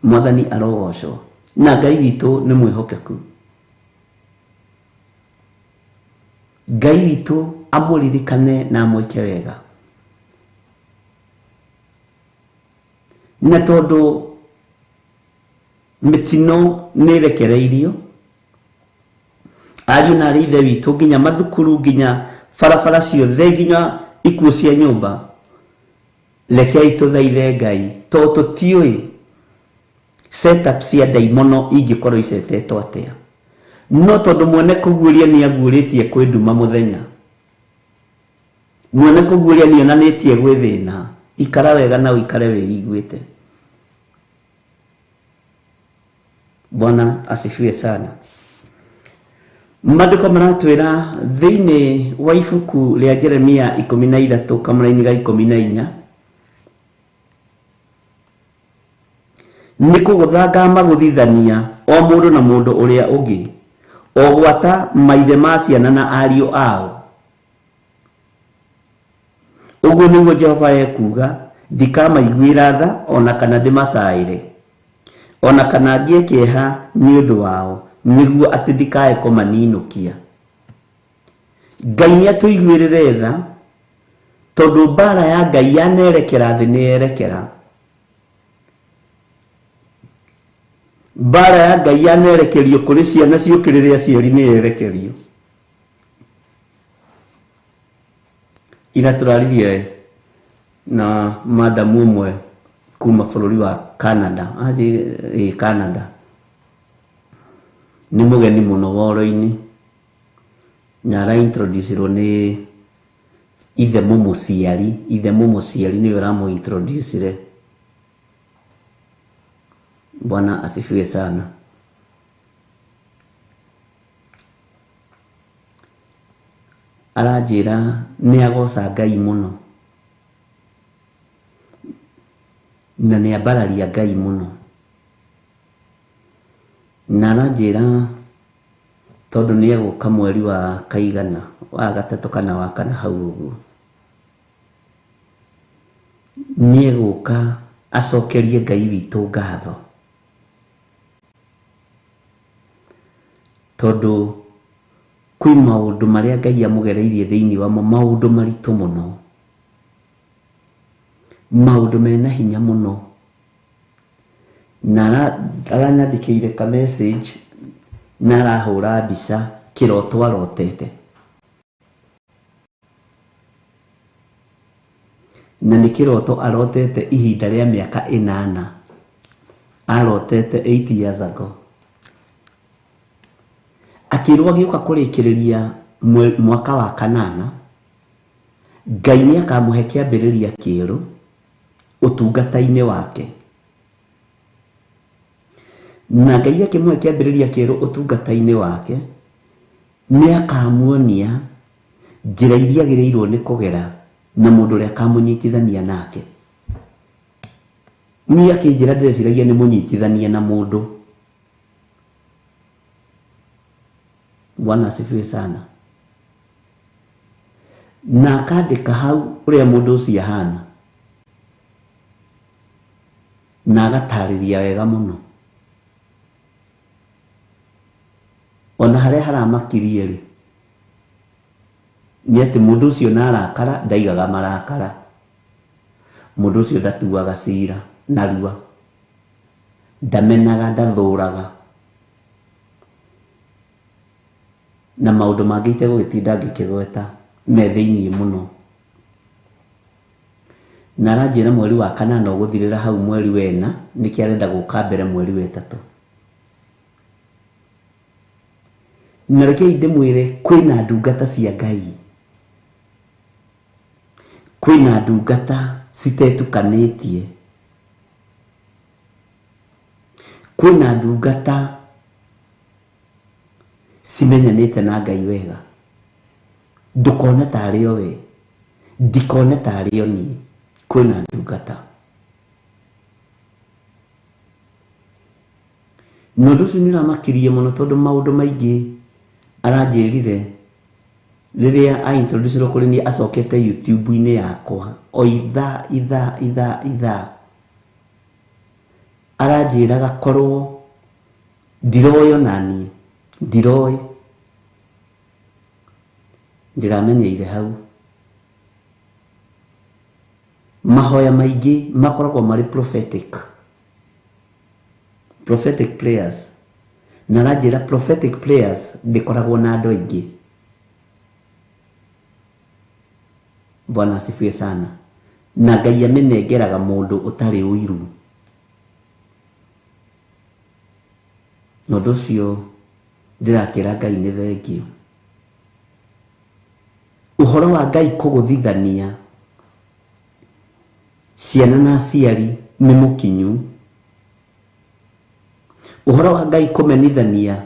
Mwathani arogocwo. Na Ngai witu ni mwihokeku. Ngai witu amuririkane na amwike wega. Na tondu mitino nirekereirio ariu na rithe witu nginya mathukuru nginya barabara ciothe nginya ikuo cia nyumba, rekei tuthaithe Ngai to tutiui setup cia daimono ingikorwo icetetwo atia. No tondu mwene kuguria ni aguritie kwinduma muthenya, mwene kuguria ni onanitie gwithina, ikara wega na uikare wiiguite. Bwana asifiwe sana. Maandiko maratwira thiini wa ibuku ria Jeremia 13 kamũra-inĩ ga 14 ni kũgũthanga magũthithania o mũndũ na mũndũ ũrĩa ũngĩ, o gwata maithe ma ciana na ariũ ao. Ũguo nĩguo Jehova ekuga, ndikamaiguĩra tha ona kana ndĩmacaĩre, ona kana ngie kĩeha nĩ ũndũ wao, nĩguo atĩ ndikae kũmaninũkia. Ngai nĩatũiguĩrĩre tha tondũ mbara ya Ngai yanerekera thĩ nĩyerekera. Mbara ya Ngai yanerekerio kũrĩ ciana ciũkĩrĩre aciari nĩyerekerio. Ira tũraririe na madamu ũmwe kuma bũrũri wa Canada, Canada. Ni mugeni muno woro-ini na ara introducerwo ni ithe mũmũciari ni uramu introducere. Bwana asifiwe sana. Arajira ni agoca Ngai muno na ni abararia Ngai muno, na arajira tondu ni eguka mweri wa kaigana wa gatatu kana wa kana hau uguo, ni eguka acokerie Ngai witu ngatho tondu kwi maundu maria Ngai amugereirie thiini wamo, maundu maritu muno, maundu mena hinya muno. Na aranyandĩkĩire ka message na arahũra mbica kĩroto arotete, na nĩ kĩroto arotete ihinda rĩa mĩaka 8, arotete 8 years ago. Akĩrwo agĩũka kũrĩkĩrĩria mwaka wa 8, Ngai nĩakamũhe kĩambĩrĩria kĩerũ ũtungata-inĩ wake. Na Ngai akĩmũhe kĩambĩrĩria kĩerũ ũtungata-inĩ wake, nĩakamuonia njĩra iria agĩrĩirwo nĩ kũgera na mũndũ ũrĩa akamũnyitithania nake. Niĩ akĩnjĩra ndĩreciragia nĩ mũnyitithania na mũndũ. Bwana asifiwe sana. Na akandĩka hau ũrĩa mũndũ ũcio ahana, na agatarĩria wega mũno. Ona harĩa haramakirie rĩ, nĩ atĩ mũndũ ũcio na arakara ndaigaga marakara, mũndũ ũcio ndatuaga cira narua, ndamenaga, ndathũraga, na maũndũ mangĩ itegũgĩtinda ngĩkĩgweta me thĩiniĩ mũno. Na aranjĩra mweri wa 8 ũgũthirĩra hau mweri wa 4, nĩkĩ arenda gũka mbere mweri wa 3. Na rekei ndĩmwĩre kwĩna ndungata cia Ngai, kwĩna ndungata citetukanĩtie, kwĩna ndungata cimenyanĩte na Ngai wega. Ndũkone tarĩ o we, ndikone tarĩ o niĩ, kwĩna ndungata. no nducu niramakirie muno tondu maundu maingi aranjirire riria a introduce kuri ni acokete YouTube ini yakwa o itha aranjiraga korwo ndiroyo nani ndiroy ndiramenyeire hau mahoya maingi makoragwo mari prophetic prayers na aranjira prophetic prayers ndikoragwo na andu aingi. Bwana asifiwe sana. Na Ngai amenengeraga mundu utari uiru. No nducio ndirakira Ngai ni thengio. Uhoro wa Ngai kuguthithania ciana na aciari ni mukinyu. Uhoro wa Ngai kumenithania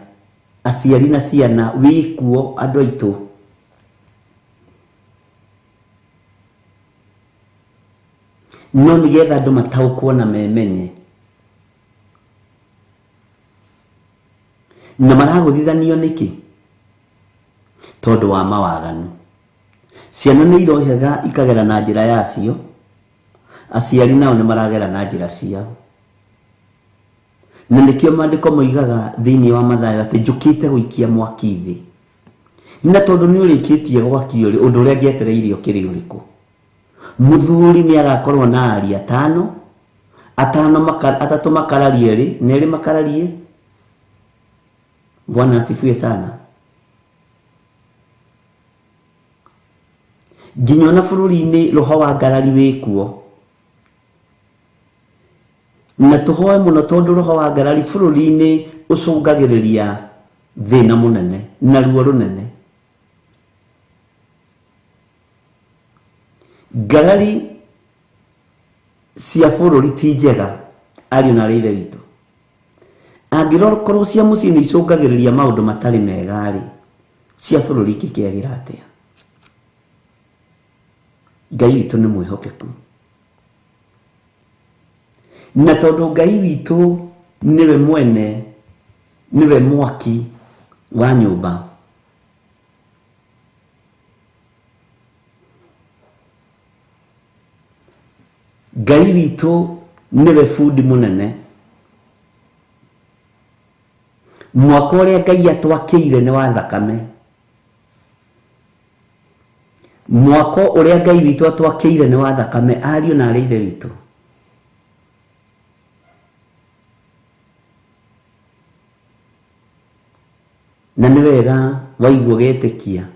aciari na ciana wikuo andu aitu no nigetha andu mataukwo na memenye na maraguthithanio niki tondu wa mawaganu. Ciana ni irohega ikagera na njira yacio, aciari nao ni maragera na njira ciao. Na nikio mandiko moigaga thiini wa Mathayo ati njukite guikia mwaki thi. Na tondu ni urikitie gwaki uri undu uria ngietereire ukiri uriku. Muthuri ni agakorwo na ari atano atatu makararie ri neri makararie. Bwana asifiwe sana. Nginya na bururi-ini roho wa ngarari wikuo. Na tuhoe muno tondu roho wa ngarari bururi-ini ucungagiriria thina munene na ruo runene. Ngarari cia bururi ti njega ariu na reithe witu. Angirorwo cia mucii ni icungagiriria maundu matari mega ri cia bururi kikiagira atia. Ngai witu ni mwihokeku. Na tondu Ngai witu niwe mwene, niwe mwaki wa nyumba. Ngai witu niwe fundi munene. Mwako uria Ngai atwakiire ni wa thakame. Mwako uria Ngai witu atwakiire ni wa thakame ariu na areithe witu. Na ni wega waigua getikia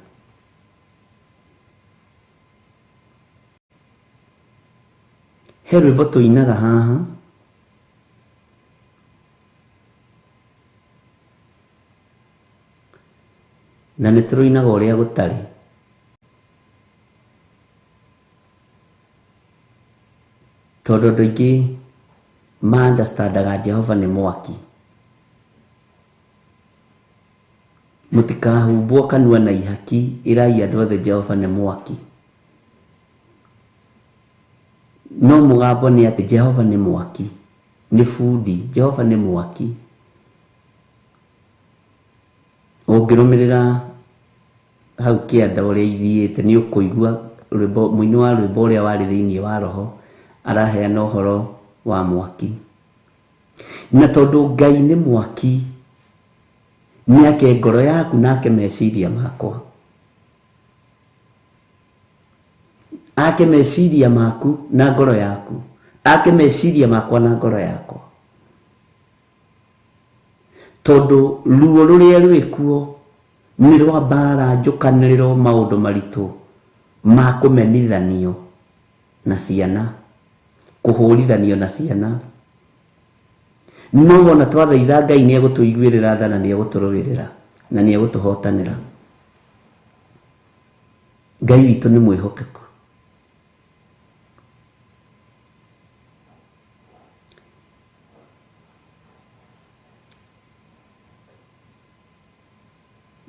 he rwimbo tuinaga haha na nĩ tũrũinaga ũrĩa gũtarĩ. Tondũ andũ aingĩ ma-understandaga Jehova nĩ mwaki. Mũtikahumbwo kanua na ihaki, irai andũ othe Jehova nĩ mwaki. No mũgambo nĩ atĩ Jehova nĩ mwaki, nĩ bundi, Jehova nĩ mwaki. Ũngĩrũmĩrĩra hau kĩanda ũrĩa ithiĩte nĩ ũkũigua mũini wa rwĩmbo ũrĩa warĩ thĩinĩ wa roho araheana ũhoro wa mwaki. Na tondũ Ngai nĩ mwaki, nĩake ngoro yaku nake meciria makwa. Ake meciria maku na ngoro yaku, ake meciria makwa na ngoro yakwa. Tondu ruo ruria rwikuo ni rwa mbara njukaniriro maundu maritu ma kumenithanio na ciana, kuhurithanio na ciana. No wona twathaitha Ngai ni egutuiguirira tha na ni eguturũwĩrĩra na ni egutuhotanĩra. Ngai witu ni mwihokeku.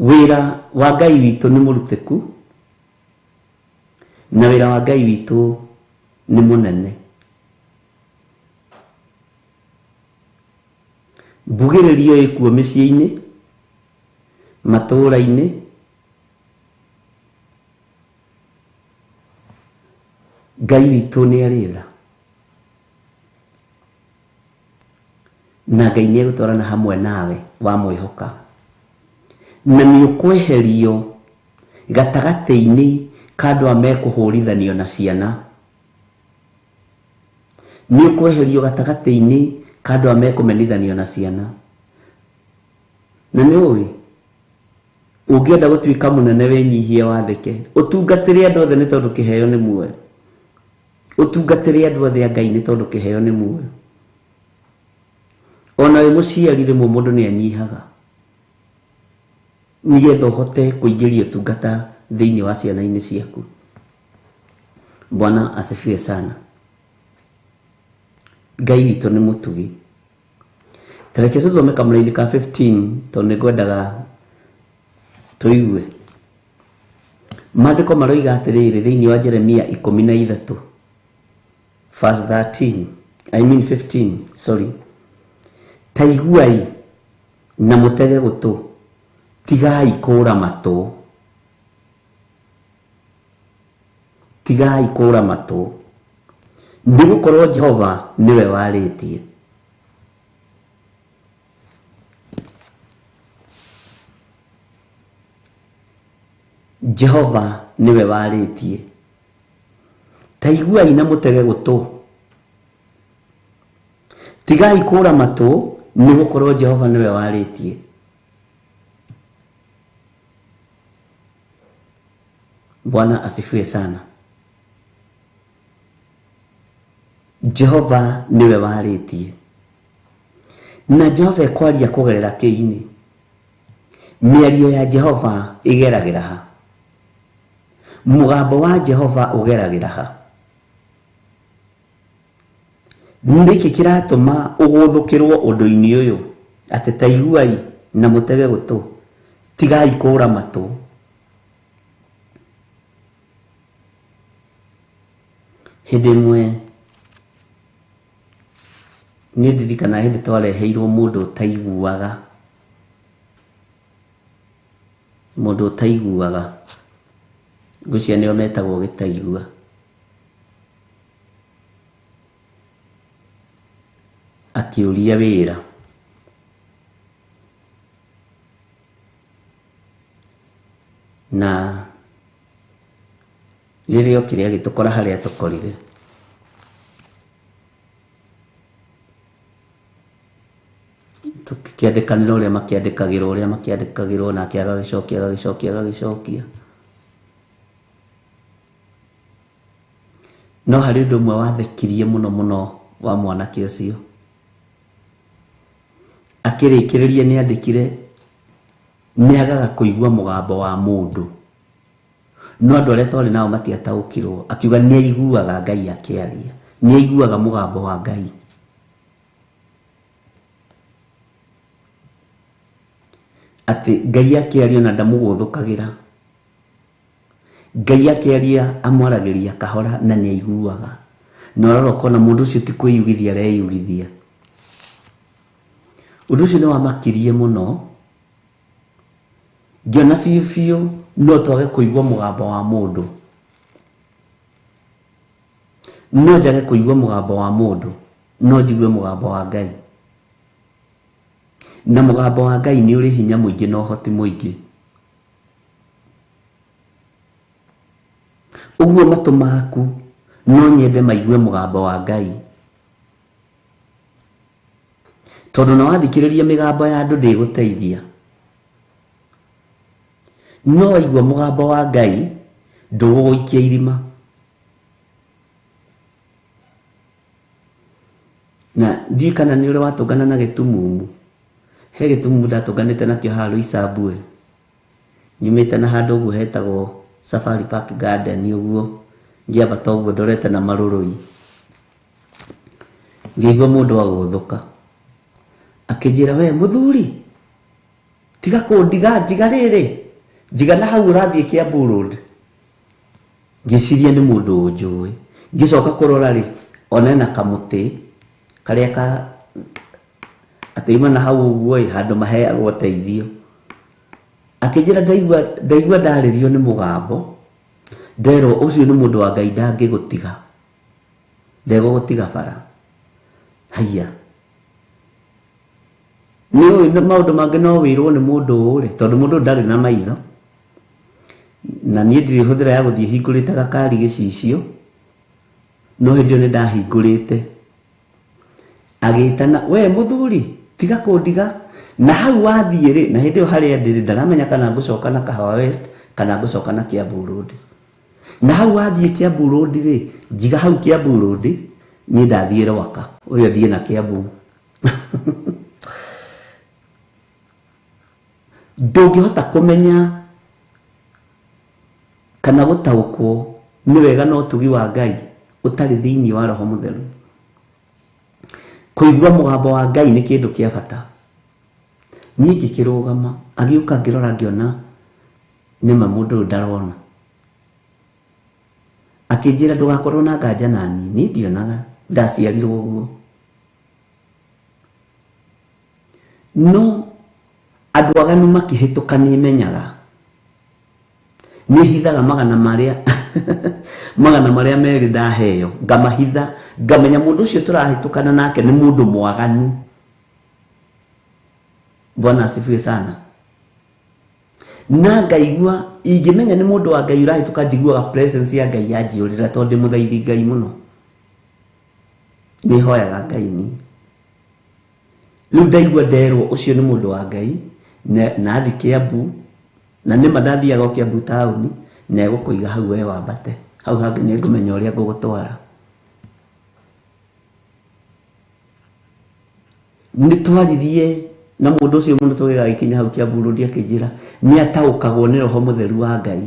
Wĩra wa Ngai witu ni mũruteku na wĩra wa Ngai witu ni mũnene. mbugĩrĩrio ĩkuo mĩciĩ-inĩ, matũũra-inĩ, Ngai witũ nĩ arĩ tha, na Ngai nĩ egũtwarana hamwe nawe wamwĩhoka, na nĩ ũkweherio gatagatĩ-inĩ ka andũ arĩa mekũhũrithanio na ciana, nĩ ũkweherio gatagatĩ-inĩ ka andũ arĩa mekũmenithanio na ciana. Na nĩ ũĩ ũngĩenda gũtuĩka mũnene wĩnyihie wathĩke, ũtungatĩre andũ othe nĩ tondũ kĩheo nĩ muoyo, ũtungatĩre andũ othe a Ngai nĩ tondũ kĩheo nĩ muoyo. Ona wĩ mũciari rĩmwe mũndũ nĩ anyihaga nĩgetha ũhote kũingĩria ũtungata thĩinĩ wa ciana-inĩ ciaku. Bwana asifiwe sana. Ngai witũ nĩ mũtugi. Tareke tũthome kamũra-inĩ ka 15 tondũ nĩngwendaga tũigue. Maandĩko maroiga atĩrĩrĩ thĩinĩ wa Jeremia 13 verse 15, sorry. Ta iguai na mũtege gũtũ, tigai kũũra matũ, tigai kũũra matũ, nĩgũkorwo Jehova nĩwe warĩtie. Jehova nĩwe warĩtie. Ta iguai na mũtege gũtũ, tigai kũũra matũ, nĩgũkorwo Jehova nĩwe warĩtie. Bwana asifiwe sana. Jehova niwe warĩtie. Na Jehova ekwaria kũgerera kĩini. Mĩario ya Jehova ĩgeragĩra ha? Mũgambo wa Jehova ũgeragĩra ha? Nĩkĩ kĩratũma ũgũthũkĩrwo ũndũ-inĩ ũyũ atĩ ta iguai na mũtege gũtũ, tigai kũũra matũ? Hĩndĩ ĩmwe nĩ ndirikana hĩndĩ twareheirwo mũndũ ũtaiguaga, mũndũ ũtaiguaga, ngwĩciria nĩo metagwo gĩtaigua. Akĩũria wĩra, na rĩrĩa okire agĩtũkora harĩa tũkorire, tũkĩandĩkanĩra ũrĩa makĩandĩkagĩrwo, nake agagĩcokia. No harĩ ũndũ ũmwe wathekirie mũno wa mwanake ũcio. Akĩrĩkĩrĩria nĩandĩkire nĩagaga kũigua mũgambo wa mũndũ, no andũ arĩa twarĩ nao matiataũkirwo. Akiuga nĩaiguaga Ngai akĩaria, nĩaiguaga mũgambo wa Ngai. Atĩ Ngai akĩaria na ndamũgũthũkagĩra, Ngai akĩaria amwaragĩria kahora na nĩaiguaga. Na ũrora ũkona mũndũ ũcio ti kwĩyugithia areyugithia. Ũndũ ũcio nĩwamakirie mũno, ngĩona biũ no twage kũigua mũgambo wa mũndũ, no njage kũigua mũgambo wa mũndũ, no njigue mũgambo wa Ngai. Na mũgambo wa Ngai nĩ ũrĩ hinya mũingĩ na ũhoti mũingĩ. Ũguo matũ maku no nyende maigue mũgambo wa Ngai, tondũ na wathikĩrĩria mĩgambo ya andũ ndĩgũteithia. No waigua mũgambo wa Ngai ndũgũgũikia irima. Na ndiũĩ kana nĩ ũrĩ watũngana na gĩtumumu. He gĩtumumu ndatũnganĩte nakĩo haha Isambue, nyumĩte na handũ ũguo hetagwo Safari Park Garden ũguo, ngĩambata ũguo ndorete na marũrũi, ngĩigua mũndũ agũthũka akĩnjĩra, we mũthuri, tiga kũndiga, njiga rĩrĩ, njiga na hau ũrathiĩ Kiambu Road. Ngĩciria nĩ mũndũ ũnjũĩ, ngĩcoka kũrora rĩ, ona ena kamũtĩ karĩa Ateima na hau uguo handu maheagwo teithio. Akijira ndaigua ndaririo ni mugambo. Ndero ucio ni mundu wa Ngai ndangigutiga. Ndego gutiga bara. Haya. Ni maundu mangi no wirwo ni mundu uri tondu mundu ndari na maitho. Na nie ndiri huthira ya guthie hingurite gakari gicicio. No hindio ni ndahingurite. Agitana we muthuri tiga kundiga na hau wathie ri na hindio haria ndiri ndaramenya kana ngucoka na Kahawa West kana ngucoka na Kiambu Road. Na hau wathie Kiambu Road ri njiga hau Kiambu Road ni ndathiire waka uria thie na Kiambu. Ndungihota kumenya kana gutaukwo ni wega no tugi wa Ngai utari thiini wa Roho Mutheru. Kuigua mugambo wa Ngai ni kindu kia bata. Ni ngikirugama agiuka ngirora ngiona ni mamundu ndarona. Akijira ndugakorwo na nganja nani ni ndionaga ndaciarirwo uguo. No andu aganu makihituka ni menyaga. Ni hithaga magana maria meri ndaheo ngamahitha ngamenya mundu ucio turahitukana nake ni mundu mwaganu. Bwana asifiwe sana. Na ngaigua ingimenya ni mundu wa Ngai urahituka njiguaga presence ya Ngai yanjiurira tondu muthaithi Ngai muno. Ni hoyaga Ngai ni. Riu ndaigua nderwo ucio ni mundu wa Ngai na athi Kiambu na ni madathiaga o Kiambu town na egukuiga hau we wambate. Hau hangi ni ngumenya uria ngugutwara. Ni twarithie na mundu ucio mundu tugiga ikinya hau Kiambu Road akijira ni ataukagwo ni Roho Mutheru wa Ngai.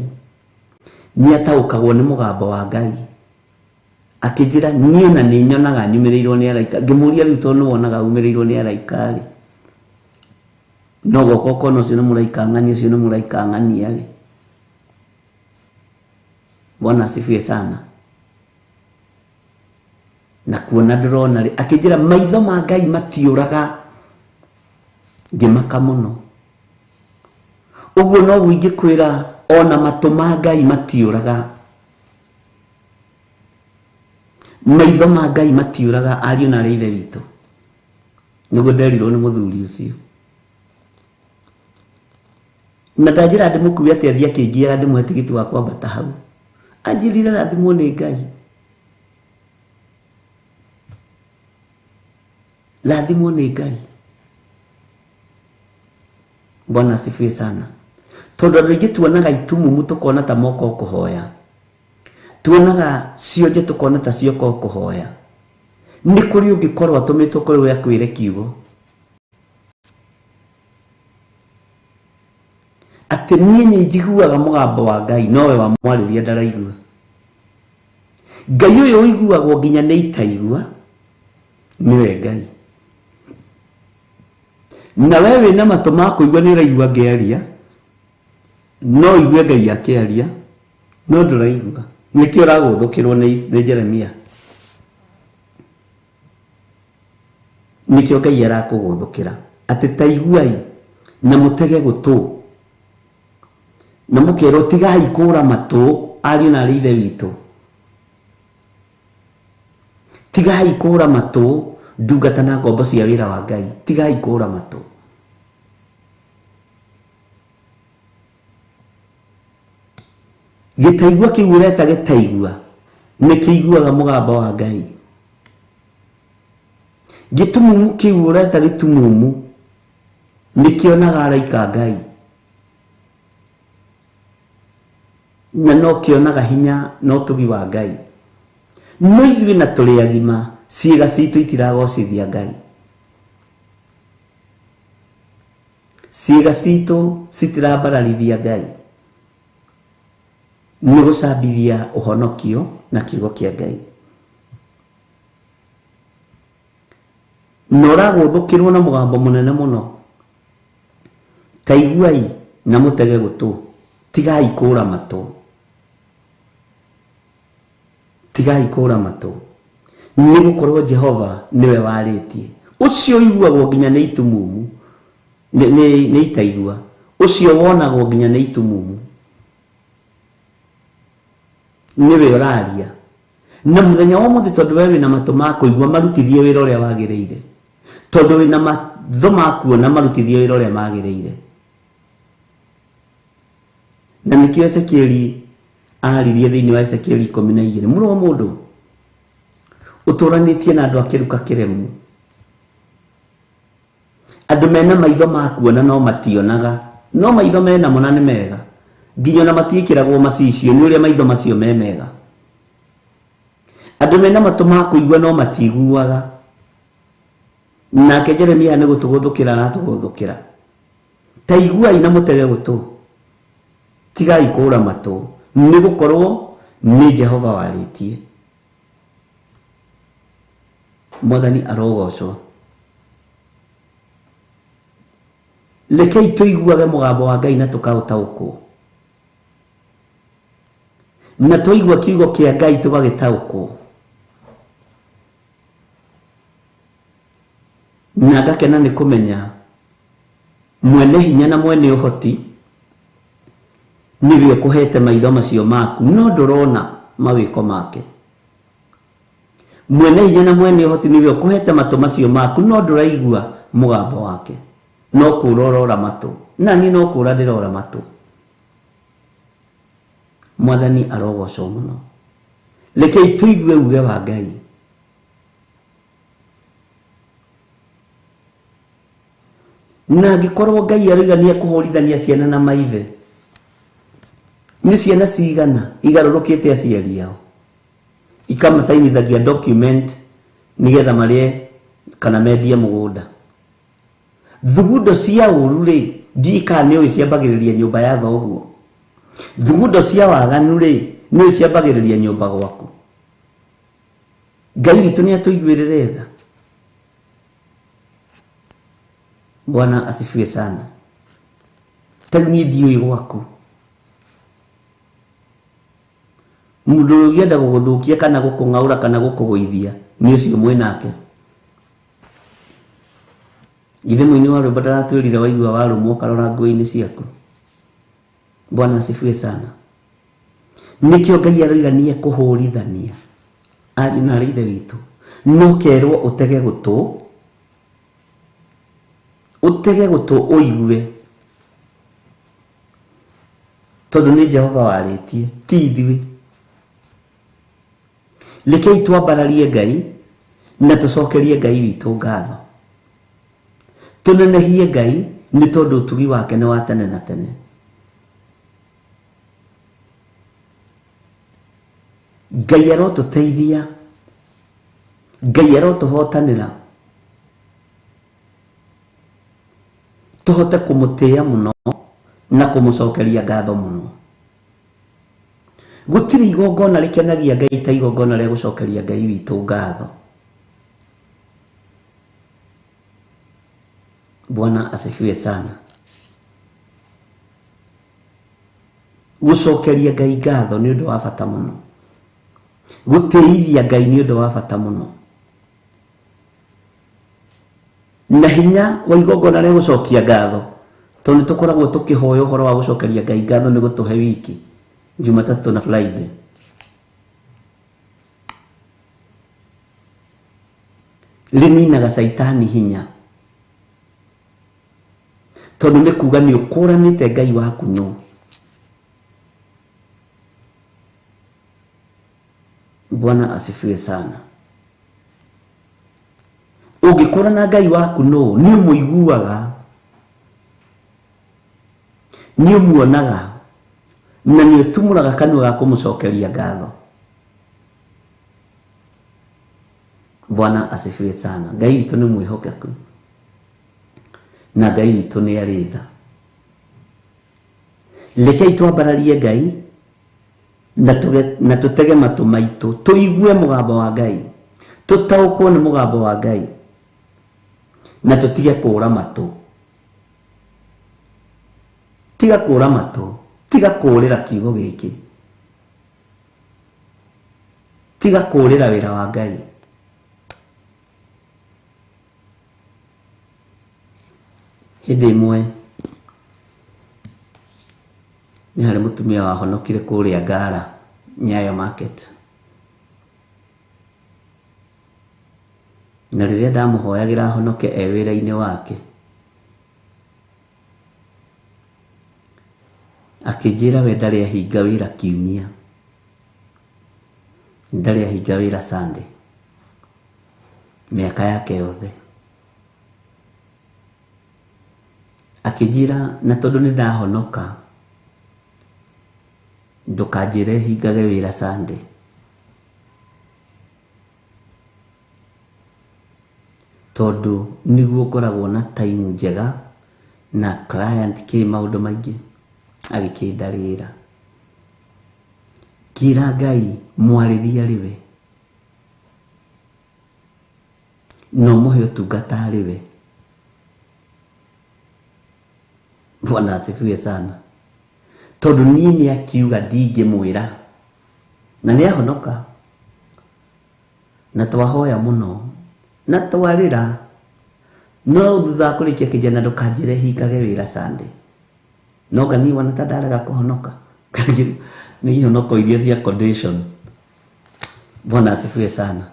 Ni ataukagwo ni mugambo wa Ngai. Akijira nie na ni nyonaga nyumirirwo ni araika. Ngimuria riu tondu wonaga umirirwo ni araika ri. No goko no sino muraika ngani sino muraika ngani yale. Bwana asifiwe sana. Na kuona ndrona ri akijira maitho ma Ngai matiuraga. Ngimaka muno. Uguo no wingikwira ona matu ma Ngai matiuraga. Maitho ma Ngai matiuraga ariu na reithe witu. Nugo nderirwo ni muthuri ucio. Na ndajira ndimukuwi ati athia kingia ndimuhe tigiti wa kwambata hau. Anjirire rathimwo ni Ngai. Rathimwo ni Ngai. Bwana asifiwe sana. Tondu andu aingi tuonaga itumumu tukona ta moko kuhoya. Tuonaga cionje tukona ta cioko kuhoya. Ni kuri ungikorwo atumitwo kuri we akwire kiugo. Ati nie njiguaga mugambo wa Ngai nowe wa mwariria ndaraigua. Ngai uyu uiguagwo nginya ni itaigua niwe Ngai. Na wewe na matu ma kuigua ni uraigua ngiaria. No igue Ngai akiaria no nduraigua. Nikio raguthukirwo ni Jeremia. Nikio Ngai arakuguthukira ati taiguai na mutege gutu. Na mukero tigai kura matu ari na rithe witu. Tigai kura matu ndungata na ngombo cia wira wa Ngai. Tigai kura matu. Gitaigua kiureta gitaigua nikiiguaga mugambo wa Ngai. Gitumumu kiureta gitumumu nikionaga araika Ngai. Na no kionaga hinya no tugi wa Ngai. No ithuĩ na tũrĩ agima ciĩga citũ itiragocithia Ngai. Ciĩga citũ citirabararithia Ngai. Nĩ gũcambithia ũhonokio na kiugo kĩa Ngai. Noragũthũkĩrwo na mũgambo mũnene mũno. Kaiguai na mũtege gũtũ. Tigai kũra matũ. Tigai kũra matũ. Nĩ gũkorwo Jehova niwe warĩtie. ucio igwagwo nginya nĩ itumumu nĩ itaigua ucio wonagwo nginya nĩ itumumu niwe ũraria na mũthenya wa mũthĩ tondũ wewe wĩna matũ ma kũigua marutithie wĩra ũrĩa wagĩrĩire tondũ wĩna matho ma kuona marutithie wĩra ũrĩa magĩrĩire na nĩkĩo Ezekieli aririe thĩinĩ wa Ezekieli 12 mũrũ wa mũndũ ũtũranĩtie na andũ akĩruka kĩremu andũ mena maitho ma kuona no mationaga no maitho mena mo na nĩ mega nginya na matiĩkĩragwo macicio nĩ ũrĩa maitho macio me mega andũ mena matũ ma kũigua no matiguaga nake Jeremia nĩ gũtũgũthũkĩra na tũgũthũkĩra ta iguai na mũtege gũtũ tigai kũra matũ nĩ gũkorwo nĩ Jehova warĩtie Mwathani arogocwo lekei tũiguage mũgambo wa Ngai na tũkaũtaũkwo na twaigua kiugo kĩa Ngai tũgagĩtaũkwo na ngakena nĩ kũmenya mwene hinya na mwene ũhoti nĩwe ũkũhete maitho macio maku no ndũrona mawĩko make mwene hinya na mwene ũhoti nĩwe ũkũhete matũ macio maku no ndũraigua mũgambo wake no kũũra ũrora matũ na niĩ no kũũra ndĩrora matũ Mwathani arogocwo mũno rekei tũigue uge wa Ngai na angĩkorwo Ngai aroigania kũhũrithania ciana na maithe nĩ ciana cigana igarũrũkĩte aciari ao ikamacainithagia document nĩgetha marĩe kana mendie mũgũnda thugundo cia ũru rĩ ndika nĩ ũĩ ciambagĩrĩria nyũmba ya thoguo thugundo cia waganu rĩ nĩ ũĩ ciambagĩrĩria nyũmba gwaku Ngai witũ nĩ atũiguĩrĩre tha Bwana asifiwe sana tani niĩ ndiũĩ gwaku mũndũ ũngĩenda gũgũthũkia kana gũkũng'aũra kana gũkũgũithia nĩ ũcio mwĩnake githĩ mũini wa rwĩmbo ndaratwĩrire waigua warũmwo karora nguo-inĩ ciaku Bwana asifiwe sana nĩkĩo Ngai aroigania kũhũrithania ariũ na ithe witũ no kerwo ũtege gũtũ ũigue tondũ nĩ Jehova warĩtie ti ithuĩ rekei twambararie Ngai na tũcokerie Ngai witũ ngatho tũnenehie Ngai nĩ tondũ ũtugi wake nĩ wa tene na tene Ngai arotũteithia Ngai arotũhotanĩra tũhote kũmũtĩĩa mũno na kũmũcokeria ngatho mũno gũtirĩ igongona rĩkenagia Ngai ta igongona rĩa gũcokeria Ngai witũ ngatho Bwana asifiwe sana gũcokeria Ngai ngatho nĩ ũndũ wa bata mũno gũtĩithia Ngai nĩ ũndũ wa bata mũno na hinya wa igongona rĩa gũcokia ngatho tondũ nĩ tũkoragwo tũkĩhoya ũhoro wa gũcokeria Ngai ngatho nĩ gũtũhe wiki Jumatatu na Friday rĩninaga Saitani hinya tondũ nĩ kuga nĩ ũkũranĩte Ngai waku no Bwana asifiwe sana ũngĩkũrana Ngai waku no nĩ ũmũiguaga nĩ ũmuonaga na nĩ ũtumũraga kanua ga kũmũcokeria ngatho Bwana asifiwe sana Ngai witũ nĩ mwĩhokeku na Ngai witũ nĩ arĩ tha rekei twambararie Ngai na tũtege matũ maitũ tũigue mũgambo wa Ngai tũtaũkwo nĩ mũgambo wa Ngai na tũtige kũũra matũ tiga kũũra matũ tiga kũũrĩra kiugo gĩkĩ tiga kũũrĩra wĩra wa Ngai Hindi imwe ni hari mutumia wahonokire kuria Ngara Nyayo Market, na riria ndamuhoyagira ahonoke wira-ini wake akijira we ndari ahinga wira kiumia, ndari ahinga wira Sunday miaka yake yothe, akijira na tondu ni ndahonoka ndukanjire hingage wira Sunday, tondu niguo ngoragwo na time njega na client ki maundu maingi agikindarira. Kira Ngai mwariria riwe no muhe utungata riwe. Bwana asifiwe sana. Tondu nini akiuga ndingimwira na ni ahonoka, na twahoya muno na twarira, no thutha kurikia kijana ndukanjire hingage wira Sunday, no ngani wana tandaraga kuhonoka ni ihonoko iria cia condition. Bwana asifiwe sana.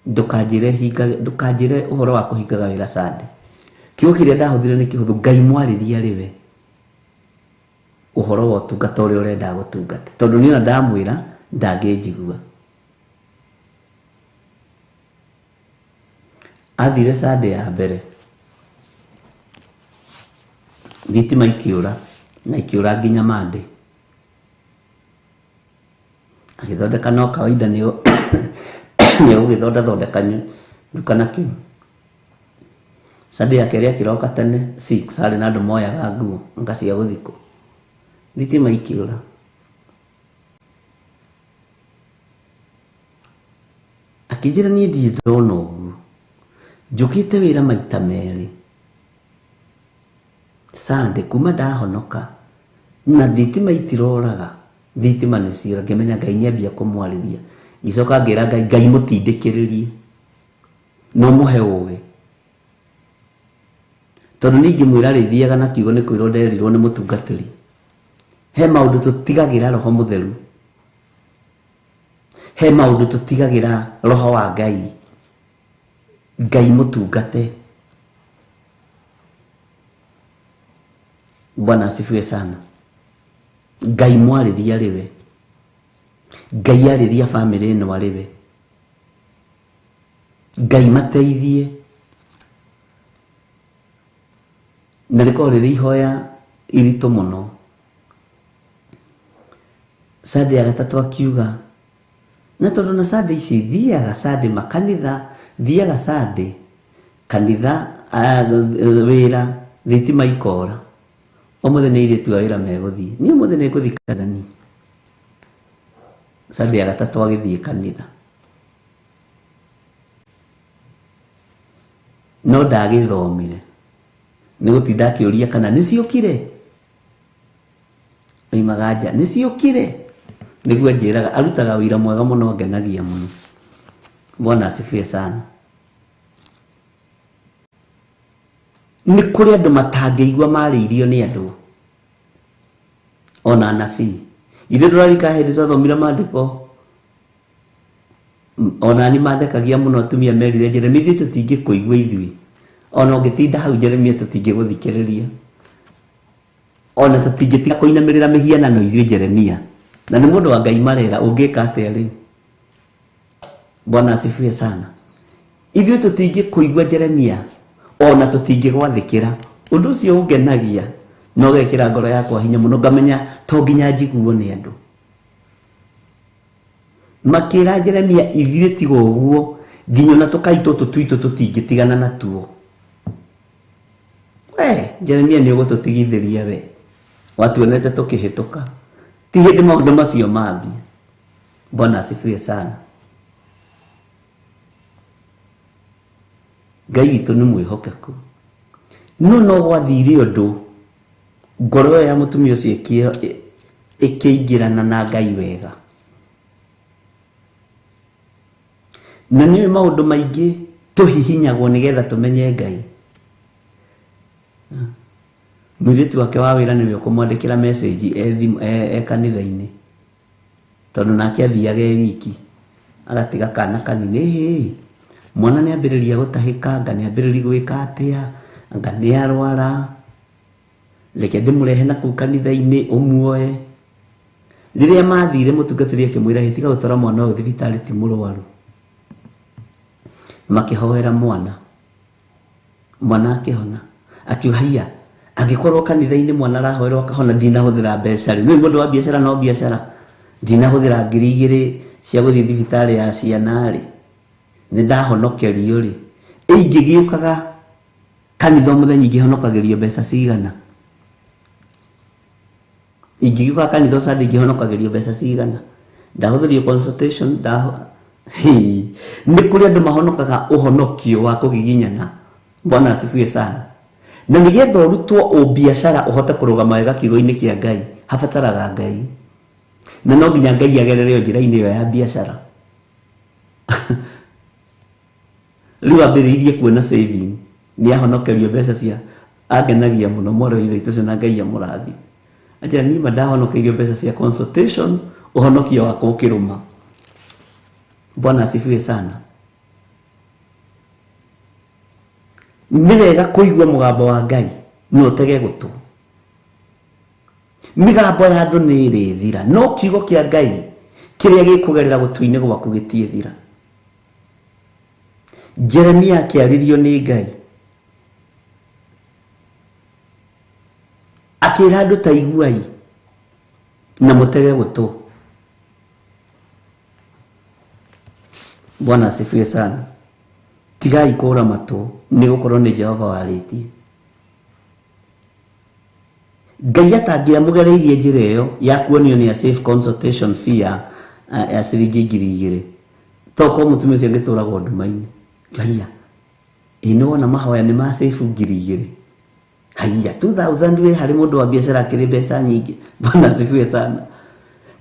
Ndukanjire uhoro wa kuhingaga wira Sunday. Kiugo kiria ndahuthire ni kihuthu, Ngai mwariria riwe uhoro wa utungata uria urenda gutungata, tondu niona ndamwira ndanginjigua. Athire Sunday ya mbere thitima ikiura na ikiura nginya Monday, agithondeka no kawaida ni ugithondeka ndukana kiu. Sunday ya keria kiroka tene 6 hari na andu moyaga nguo ngacia guthiko, thitima ikiura. Akijira ni ndona uguo, njukite wira maita meri Sunday kuma ndahonoka na thitima itiroraga. Thitima ni ciora, ngimenya Ngai niambia kumwariria, icoka ngira Ngai mutindikiririe no muhe uge, tondu ningi mwira rithiaga na kiugo ni kwirwo nderirwo ni mutungatiri. He maundu tutigagira Roho Mutheru, he maundu tutigagira Roho wa Ngai, Ngai mutungate. Bwana asifiwe sana. Ngai mwariria riwe, Ngai ariria family ino riwe, Ngai mateithie. Na riko riri ihoya iritu muno. Sunday ya gatatu akiuga, na tondu na Sunday ici thiaga Sunday makanitha, thiaga Sunday kanitha wira thitima ikora, omothe ni iritu wira meguthii, ni omothe ni guthii kanani. Sunday ya gatatu agithii kanitha, no ndagithomire ni gutinda akiuria kana niciukire, oimagaja niciukire, niguo njiraga arutaga wira mwega muno, ngenagia muno. Bwana asifiwe sana. Ni kuri andu matangeigua mariirio ni andu ona anabii. Ithe ndurarika hindi twathomire maandiko, ona ni mandikagia muno atumia merire Jeremia tutingikuigua ithui, ona ungitinda hau Jeremia tutingiguthikiriria, ona tutingitiga kuinamirira mihianano ithui Jeremia, na ni mundu wa Ngai marera ungika atia riu. Bwana asifiwe sana. Ithui tutingikuigua Jeremia, ona tutingigwathikira. Undu ucio ungenagia no gekira ngoro yakwa hinya muno, ngamenya to nginya njiguo ni andu. Makira Jeremia ithui tigo uguo, nginya na tukaito tutwito tutingitigana natuo. Jeremia ni ugututigithiria we, watuonete tukihituka, ti hindi maundu macio mambi. Bwana asifiwe sana. Ngai witu ni mwihokeku, no gwathire undu ngoro ya mutumia ucio ikiingirana na Ngai wega, na ni maundu maingi tuhihinyagwo nigetha tumenye Ngai. Mwiritu wake wa wĩra nĩwe ũkũmwandĩkĩra message kanitha-inĩ, tondũ nake athiaga wiki agatiga kana kanini, mwana nĩ ambĩrĩria gũtahĩka, anga nĩ ambĩrĩria gwĩka atĩa, anga nĩ arwara, reke ndĩmũrehe na kũu kanitha-inĩ ũmuoe. Rĩrĩa mathire mũtungatĩri akĩmwĩra tiga gũtwara mwana ũyũ thibitarĩ ti mũrwaru, makĩhoera mwana akĩhona. Akiuga haiya, angĩkorwo kanitha-inĩ mwana arahoerwo akahona, ndinahũthĩra mbeca rĩ. Nĩ mũndũ wa biacara no biacara, ndinahũthĩra 2,000 cia gũthiĩ thibitarĩ ya ciana rĩ, nĩ ndahonokerio rĩ. Ingĩgĩũkaga kanitha mũthenya ingĩhonokagĩrio mbeca cigana? Ingĩgĩũkaga kanitha Sunday ingĩhonokagĩrio mbeca cigana? Ndahũthĩrio consultation, nĩ kũrĩ andũ mahonokaga ũhonokio wa kũgiginyana. Bwana asifiwe sana. Na nĩgetha ũrutwo ũbiacara ũhote kũrũgama wega kiugo-inĩ kĩa Ngai, habataraga Ngai, na no nginya Ngai agerere njĩra-inĩ ĩyo ya biacara. Rĩu ambĩrĩirie kuona saving, nĩ ahonokerio mbeca cia, angenagia mũno mwarĩ wa ithe witũ na Ngai amũrathime. Acha niĩ ndahonokeirio mbeca cia consultation, ũhonokio wakwa ũkĩrũma. Bwana asifiwe sana. Nĩ wega kũigua mũgambo wa Ngai na ũtege gũtũ. Mĩgambo ya andũ nĩ ĩrĩthira, no kiugo kĩa Ngai kĩrĩa gĩkũgerera gũtũ-inĩ gwaku gĩtiĩthira. Jeremia akĩarĩrio nĩ Ngai, akĩra andũ ta iguai na mũtege gũtũ. Bwana asifiwe sana. Tigai kũra matũ, nĩ gũkorwo nĩ Jehova warĩtie. Ngai atangĩamũgereirie njĩra ĩyo ya kuonio nĩ a safe consultation fee ya ciringi 2,000, toko mũtumia ũcio angĩtũraga nduma-inĩ. Haiya, nĩ wona mahoya nĩ ma safe 2,000. Haiya, 2,000 we harĩ mũndũ wa biacara akĩrĩ mbeca nyingĩ. Bwana asifiwe sana.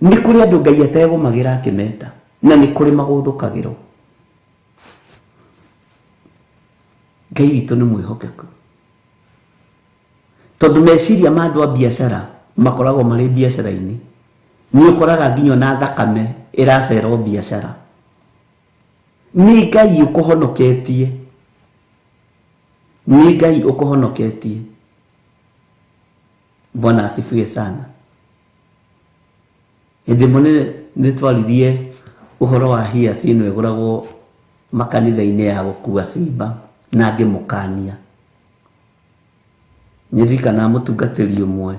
Nĩ kũrĩ andũ Ngai ategũmagĩra akĩmeta, na nĩ kũrĩ magũthũkagĩrwo. Ngai witũ nĩ mwĩhokeku, tondũ meciria ma andũ a biacara makoragwo marĩ biacara-inĩ. Nĩ ũkoraga nginya na thakame ĩracerwo biacara. Nĩ Ngai ũkũhonoketie, nĩ Ngai ũkũhonoketie. Bwana asifiwe sana. Hĩndĩ ĩmwe nĩ twaririe ũhoro wa hiaci ĩno ĩgũragwo makanitha-inĩ ya gũkua cimba, na ngĩmũkania. Nĩririkana mũtungatĩri ũmwe,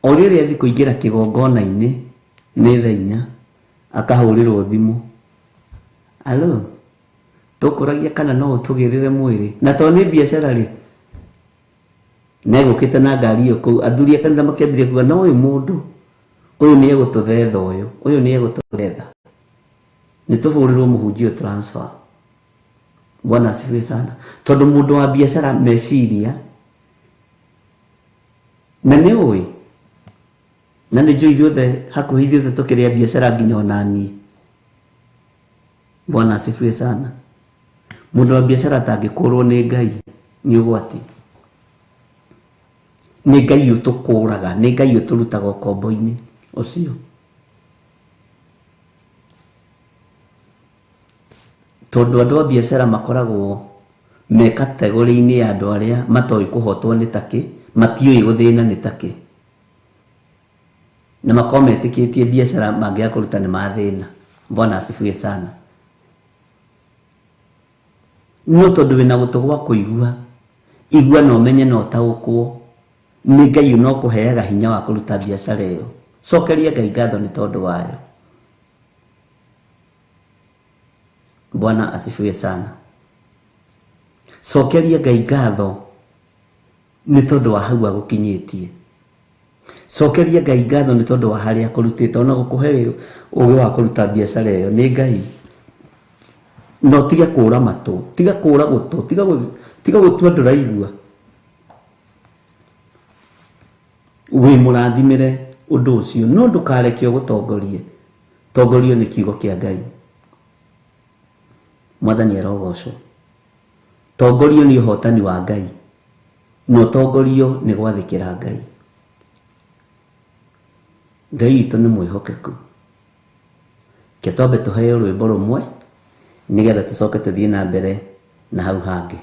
o rĩrĩa athiĩ kũingĩra kĩgongona-inĩ nĩ thaa 4 akahũrĩrwo thimũ, alo, tũkũragia kana no ũtũgĩrĩre mwĩrĩ, na to nĩ biacara rĩ, na egũkĩte na ngari ĩyo kũu. Athuri a kanitha makĩambĩrĩria kuuga no ũyũ mũndũ ũyũ nĩ egũtũthetha, ũyũ nĩ egũtũthetha, nĩ tũhũrĩrwo mũhunjia transfer. Bwana asifiwe sana. Tondũ mũndũ wa biacara meciria, na nĩ ũĩ, na nĩ njũĩ ithuothe hakuhĩ ithuothe tũkĩrĩa biacara nginya ona niĩ. Bwana asifiwe sana. Mũndũ wa biacara atangĩkũrwo nĩ Ngai nĩ ũgwati. Nĩ Ngai ũtũkũraga, nĩ Ngai ũtũrutaga ũkombo-inĩ ũcio. Tondũ andũ a biacara makoragwo me kategori-inĩ ya andũ arĩa matoĩ kũhotwo nĩ takĩ, matiũĩ gũthĩna nĩ takĩ, na makorwo metĩkĩtie biacara mangĩaga kũruta nĩ mathĩna. Bwana asifiwe sana. No tondũ wĩna gũtũ gwa kũigua, igua na ũmenye na ũtaũkwo, nĩ Ngai no kũheaga hinya wa kũruta biacara ĩyo. Cokeria Ngai ngatho nĩ tondũ wayo. Bwana asifiwe sana. Cokeria Ngai ngatho nĩ tondũ wa hau agũkinyĩtie. Cokeria Ngai ngatho nĩ tondũ wa harĩa akũrutĩte, ona gũkũhe ũgĩ wa kũruta biacara ĩyo nĩ Ngai. No tiga kũra matũ, tiga kũra gũtũ, tiga gũtua ndũraigua. Wĩ mũrathimĩre ũndũ ũcio, no ndũkareke ũgũtongorie. Tongorio nĩ kiugo kĩa Ngai. Mwathani arogocwo. Tongorio nĩ ũhotani wa Ngai. no tongorio nĩ gwathĩkĩra Ngai. Ngai witũ nĩ mwĩhokeku. Ke twambe tũheo rwĩmbo rũmwe nĩgetha tũcoke tũthiĩ na mbere na hau hangĩ.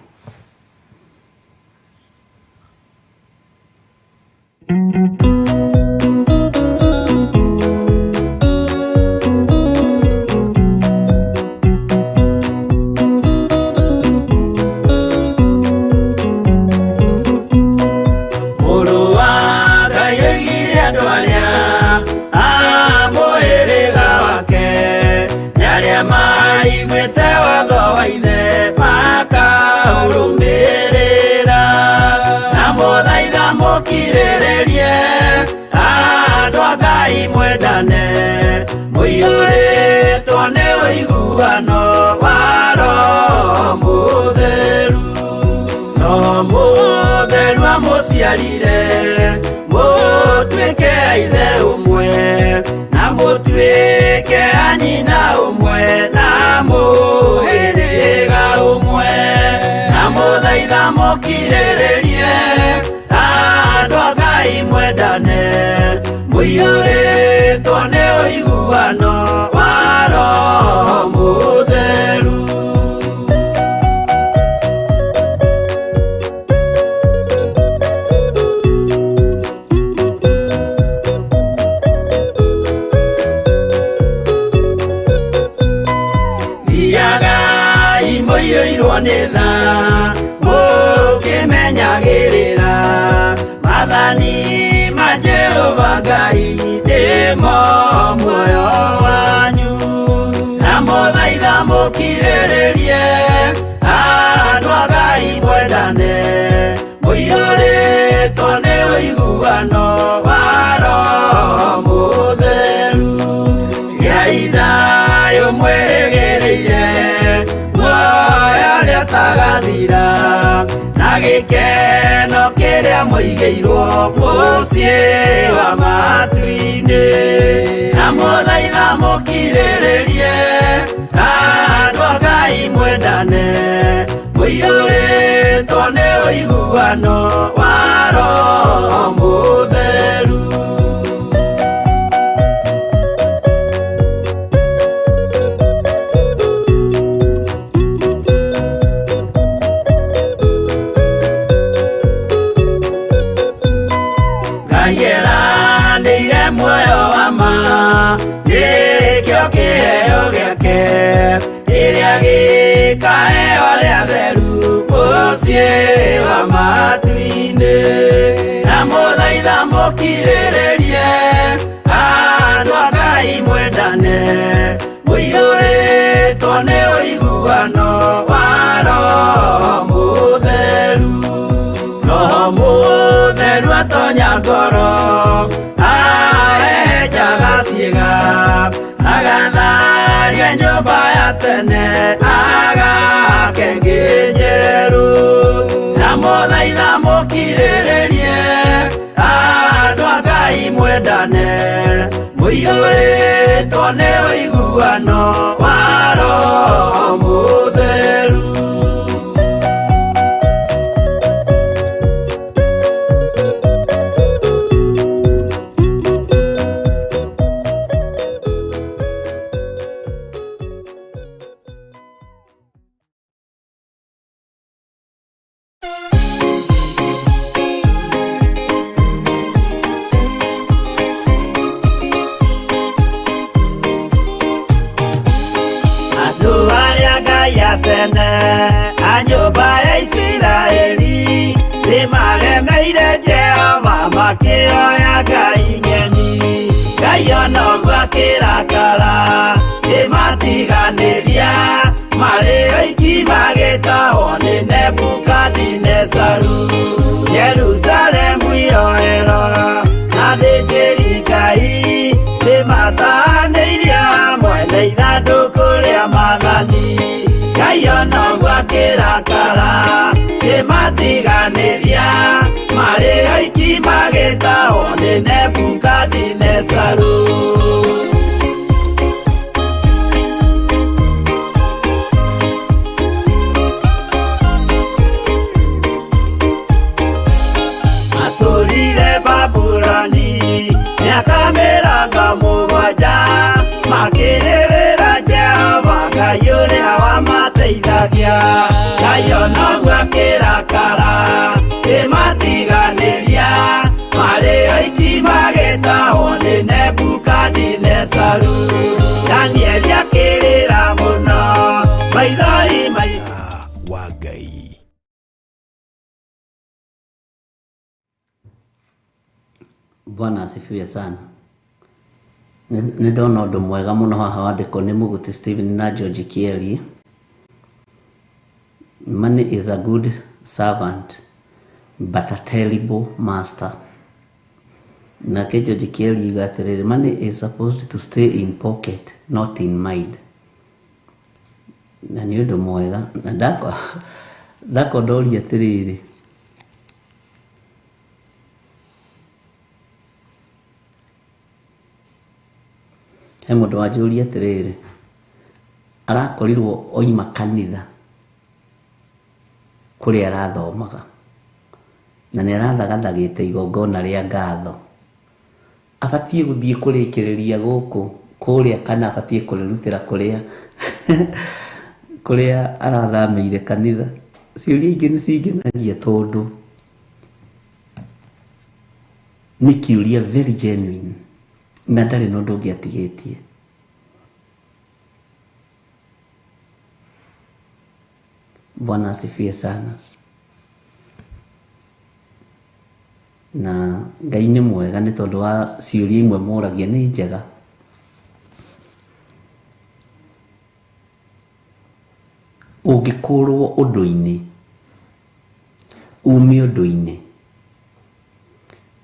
Mukirĩrĩrie andũ a Ngai mwendane, mũiyũrĩtwo nĩ ũiguano wa Roho Mũtheru. Roho Mũtheru amũciarire mũtuĩke a ithe ũmwe, na mũtuĩke a nyina ũmwe, na mũhĩrĩga ũmwe, na mũthaitha mũkirĩrĩrie andũ a Ngai mwendane, mũiyũrĩtwo nĩ ũiguano wa Roho Mũtheru. Thiagai mũiyũirwo nĩ tha, mũkĩmenyagĩrĩra mathani ma Jehova Ngai nĩmo muoyo wanyu. Na mũthaitha mũkirĩrĩrie andũ a Ngai mwendane, mũiyũrĩtwo nĩ ũiguano wa Roho Mũtheru. Gĩai thayũ mwĩrĩgĩrĩire muoyo ũrĩa ũtagathira, na gĩkeno kĩrĩa mũigĩirwo mũciĩ wa matu-inĩ. Na mũthaitha mũkirĩrĩrie andũ a Ngai mwendane, mũiyũrĩtwo nĩ ũiguano wa Roho Mũtheru. Nĩire muoyo wa ma, nĩkĩo kĩheo gĩake, kĩrĩa gĩkaheo arĩa atheru mũciĩ wa matu-inĩ. Na mũthaitha mũkirĩrĩrie andũ a Ngai mwendane, mũiyũrĩtwo nĩ ũiguano wa Roho Mũtheru. Roho Mũtheru atonya ngoro, ahehenjaga ciĩga, agatharia nyũmba ya tene, agake ngĩ njerũ. Na mũthaitha mũkirĩrĩrie andũ a Ngai mwendane, mũiyũrĩtwo nĩ ũiguano wa Roho Mũtheru. Tene a nyũmba ya Isiraeli nĩmagemeire Jehova makĩoya Ngai ng'eni. Ngai ona ũguo akĩrakara kĩmatiganĩria, marĩ oiki magĩtahwo nĩ Nebukadinezaru. Jerusalemu iroero na thĩnjĩri Ngai nĩmatahanĩirie hamwe na ithandũkũ rĩa mathani. Ngai ona ũguo akĩrakara kĩmatiganĩria, marĩ oiki magĩtahwo nĩ Nebukadinezaru. kĩmaragia nayo noguo kĩrakara kĩmatiganĩria marĩ aiki magĩtahwo nĩ Nebukadinezaru. Danieli akĩrĩra mũno maithori wa Ngai. Bwana asifiwe sana. Nindona ũndũ mwega mũno haha wandĩkwo nĩ Mũguti Stephen na George Kieri. Money is a good servant but a terrible master. Nake George Kieri yuga atĩrĩrĩ, money is supposed to stay in pocket, not in mind. Na nĩ ũndũ mwega. Na ndakwa ndoria atĩrĩrĩ, he mũndũ wanjũria atĩrĩrĩ, arakorirwo oima kanitha kũrĩa arathomaga na nĩ arathagathagĩte igongona rĩa ngatho, abatiĩ gũthiĩ kũrĩkĩrĩria gũkũ kũrĩa kana abatiĩ kũrĩrutĩra kũrĩa arathamĩire kanitha? Ciũria ingĩ nĩ cingenagia tondũ nĩ kĩũria very genuine na ndarĩ na ũndũ ũngĩ atigĩtie. Bwana asifiwe sana. Na Ngai nĩ mwega nĩ tondũ wa ciũria imwe moragia nĩ njega. Ũngĩkũrwo ũndũ-inĩ, ume ũndũ-inĩ,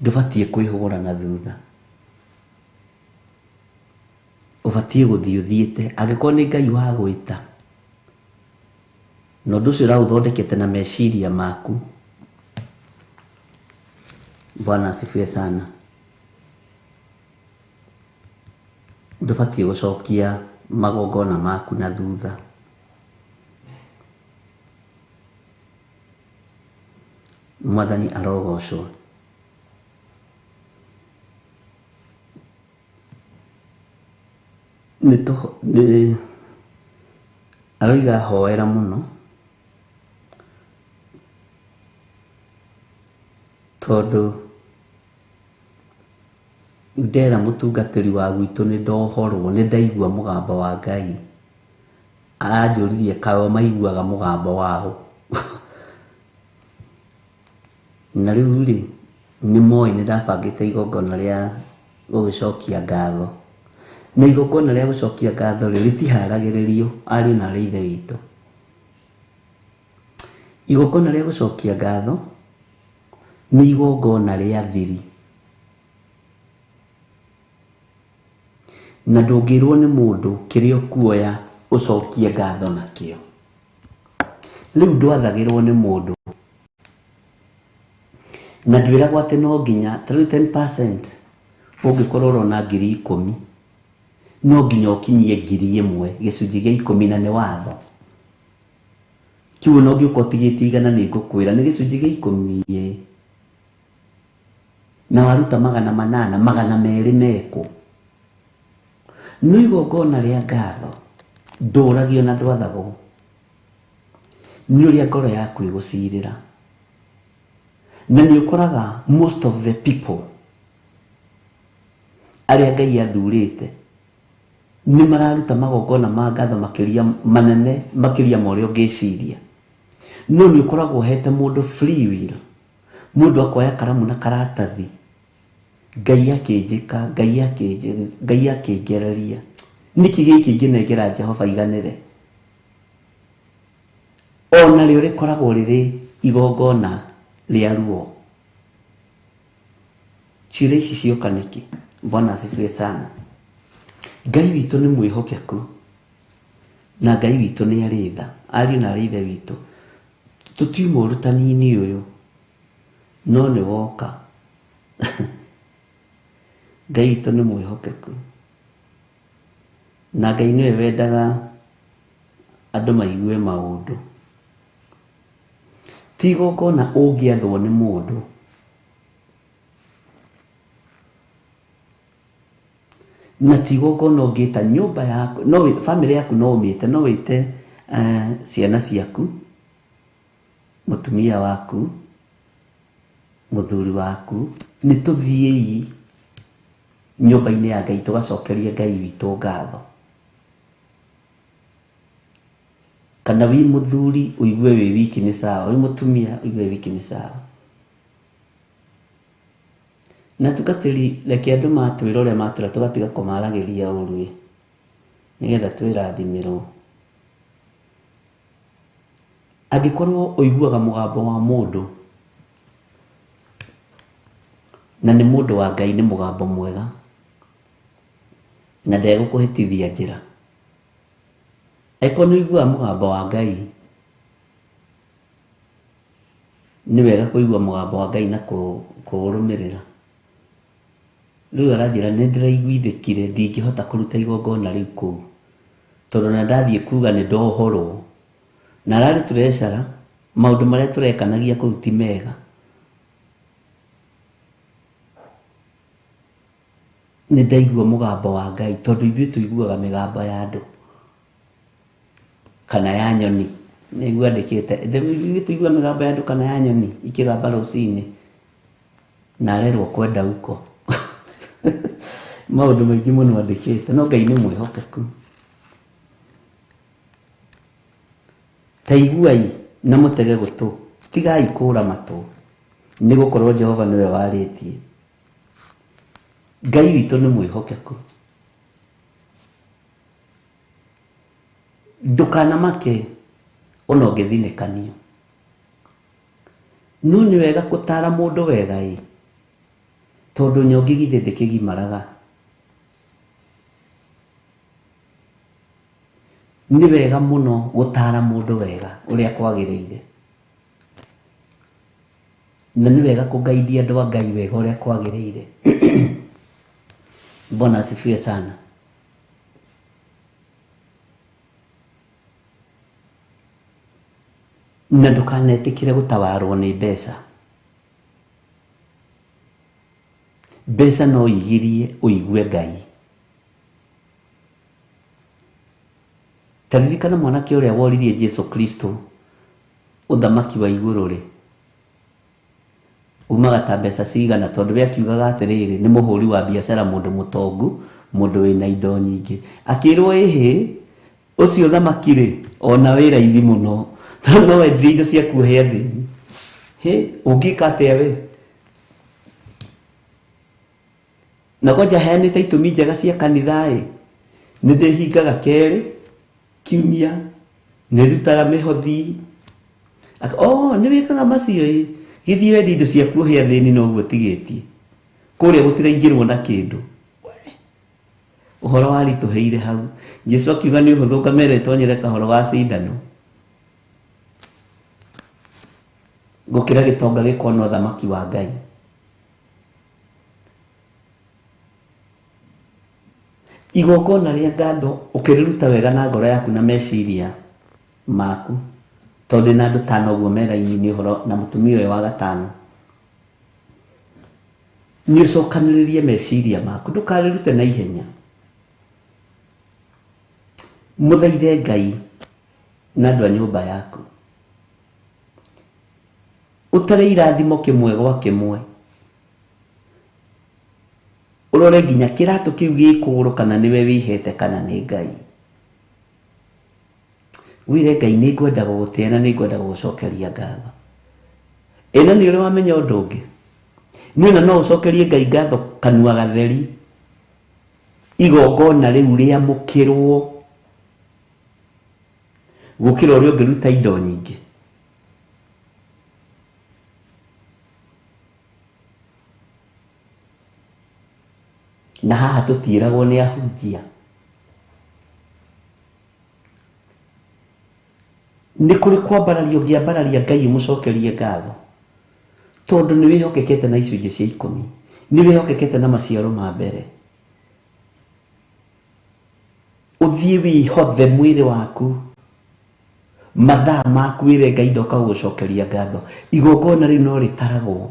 ndũbatiĩ kwĩhũgũra na thutha. Ũbatiĩ gũthiĩ ũthiĩte, angĩkorwo nĩ Ngai wa gwĩta na ũndũ ũcio ũraũthondekete na meciria maku. Bwana asifiwe sana. Ndũbatiĩ gũcokia magongona maku na thutha. Mwathani arogocwo. Aroiga hoera mũno tondũ ndera mũtungatĩri wa gwitũ nĩ ndohorwo, nĩ ndaigua mũgambo wa Ngai anjũririe kaĩ maiguaga mũgambo wao. Na rĩu rĩ, nĩ moĩ nĩ ndabangĩte igongona rĩa gũgĩcokia ngatho. Na igongona rĩa gũcokia ngatho rĩtiharagĩrĩrio ariũ na ithe witũ. Igongona rĩa gũcokia ngatho nĩ igongona rĩa thiri, na ndũngĩrwo nĩ mũndũ kĩrĩa ũkuoya ũcokie ngatho nakĩo. Rĩu ndwathagĩrwo nĩ mũndũ na ndwĩragwo atĩ no nginya 10% ũngĩkorwo ũrona 10,000 no nginya ũkinyie 1,000 gĩcunjĩ gĩa 10 na nĩ watho. Kiugo no gĩũka ũtigĩtie igana nĩ ngũkwĩra nĩ gĩcunjĩ gĩa 10 na waruta 800 200 mekũ. No igongona rĩa ngatho ndũragio na ndwathagwo, nĩ ũrĩa ngoro yaku ĩgũcirĩra. Na nĩ ũkoraga most of the people arĩa Ngai athurĩte nĩ mararuta magongona ma ngatho makĩria manene makĩria ma ũrĩa ũngĩciria. No nĩ ũkoragwo hete mũndũ free will, mũndũ akoya karamu na karatathi, Ngai akĩnjĩka, Ngai akĩngereria, nĩkĩ gĩkĩ ingĩnengera Jehova iganĩre. Ona rĩo rĩkoragwo rĩrĩ igongona rĩa ruo. Ciũria ici cioka nĩkĩ? Bwana asifiwe sana. Ngai witũ nĩ mwĩhokeku na Ngai witũ nĩ arĩ tha, ariũ na ithe witũ. Tũtiuma ũrutani-inĩ ũyũ no nĩ woka. Ngai witũ nĩ mwĩhokeku na Ngai nĩwe wendaga andũ maigue maũndũ. Ti igongona ũngĩathwo nĩ mũndũ, na ti igongona ũngĩta nyũmba yaku, no family yaku no ũmĩte, no wĩte ciana ciaku, mutumia waku, muthuri waku, nĩ tũthiĩ nyũmba-inĩ ya Ngai tũgacokerie Ngai witũ ngatho. Kana wi muthuri uigue wi wiki ni sawa, wi mutumia uigue wiki ni sawa. Na tukatiri leke andu matwira uria matwira tugatiga kumaragiria urui nigetha twirathimirwo. Angikorwo uiguaga mugambo wa mundu na ni mundu wa Ngai, ni mugambo mwega na ndegũkũhĩtithia njĩra, eko nĩuiguaga mugambo wa Ngai, ni wega kũigua mugambo wa Ngai na kũũrũmĩrĩra. Rĩu aranjĩra nĩ ndĩraiguithĩkire ndingĩhota kũruta igongona rĩu kũu tondũ na ndathiĩ kuga nĩ ndohorwo, na ararĩ tũrecara maũndũ marĩa tũrekanagia kũu ti mega. Nĩ ndaigua mugambo wa Ngai tondũ ithuĩ tũiguaga mĩgambo ya andũ kana ya nyoni. Nĩguo andĩkĩte ithuĩ tũigua mĩgambo ya andũ kana ya nyoni ikĩgamba rũcinĩ na arerwo kwenda uko. Maũndũ maingĩ mũno andĩkĩte, no Ngai nĩ mwĩhokeku. Ta iguai na mũtege gũtũ, tigai kũũra matũ, nĩ gũkorwo Jehova nĩwe warĩtie. Ngai witũ nĩ mwĩhokeku. Ndũkanamake ona ũngĩthinĩkanio. No nĩ wega gũtara mũndũ wega tondũ nyongi githĩ ndĩkĩgimaraga. Nĩ wega mũno gũtara mũndũ wega ũrĩa kwagĩrĩire, na nĩ wega kũgaithia andũ a Ngai wega ũrĩa kwagĩrĩire. Bwana asifiwe sana. Na ndũkanetĩkĩre gũtawarwo nĩ mbeca. Mbeca no igirie ũigue Ngai. Taririkana mwanake ũrĩa woririe Jesu Kristo ũthamaki wa igũrũ rĩ, umaga ta mbeca cigana, tondũ we akiugaga atĩrĩrĩ nĩ mũhũri wa biacara, mũndũ mũtongu, mũndũ wĩna indo nyingĩ. Akĩrwo ĩhĩ ũcio ũthamaki rĩ ona wĩ raithi mũno, no wendie indo cia kuohea thĩinĩ. Ũngĩka atĩa we? Na kwanja heanĩte itũmi njega cia kanitha nĩ ndĩhingaga kerĩ kiumia, nĩ rutaga mĩhothi. Nĩ wĩkaga macio gĩthiĩ wendi indo cia kuohea thĩinĩ noguo tigĩtie kũrĩa gũtiraingĩrwo na kĩndũ. Ũhoro waritũhĩire hau. Jesu akiuga nĩ ũhũthũ ngamera ĩtonyere kahoro ga cindano gũkĩra gĩtonga gĩkona ũthamaki wa Ngai. Igongona rĩa ngatho ũkĩrĩruta wega na ngoro yaku na meciria maku, tondũ na andũ tano ũguo mera-inĩ ũhoro na mũtumia ũyũ wa gatano, nĩ ũcokanĩrĩrie meciria maku, ndũkarĩrute na ihenya. Mũthaithe Ngai na andũ a nyũmba yaku, ũtare irathimo kĩmwe gwa kĩmwe, ũrore nginya kĩratũ kĩu gĩ kũgũrũ kana nĩwe wĩhete kana nĩ Ngai. Wĩre Ngai nĩ ngwenda gũgũtĩa na nĩ ngwenda gũgũcokeria ngatho. Ĩno nĩ ũrĩ wamenya ũndũ ũngĩ, nĩ ona no ũcokerie Ngai ngatho kanua gatheri, igongona rĩu rĩamũkĩrwo gũkĩra ũrĩa ũngĩruta indo nyingĩ. Na haha tũtiĩragwo nĩ ahunjia, nĩ kũrĩ kwambararia ũngĩambararia Ngai mũcokerie ngatho, tondũ nĩ wĩhokekete na icunjĩ cia 10, nĩ wĩhokekete na maciaro ma mbere. Ũthiĩ wĩhothe mwĩrĩ waku, mathaa maku, wĩre Ngai ndoka gũgũcokeria ngatho. Igongona rĩu no rĩtaragwo.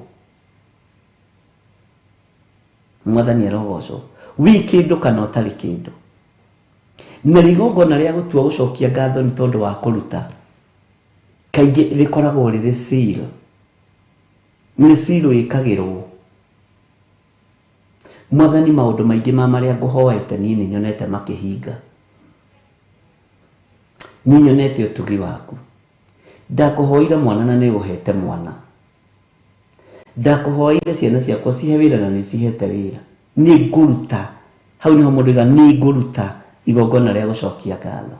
Mwathani arogocwo. Wĩ kĩndũ kana ũtarĩ kĩndũ, na igongona rĩa gũtua gũcokia ngatho nĩ tondũ wa kũruta kaingĩ rĩkoragwo rĩrĩ seal. Nĩ seal ĩkagĩrwo. Mwathani maũndũ maingĩ ma marĩa ngũhoete niĩ nĩ nyonete makĩhinga. Niĩ nyonete ũtugi waku. Ndakũhoire mwana na nĩ ũhete mwana. Ndakũhoire ciana ciakwa cihe wĩra na nĩ cihete wĩra. Nĩ ngũruta. Hau nĩho mũndũ auga nĩ ngũruta igongona rĩa gũcokia ngatho.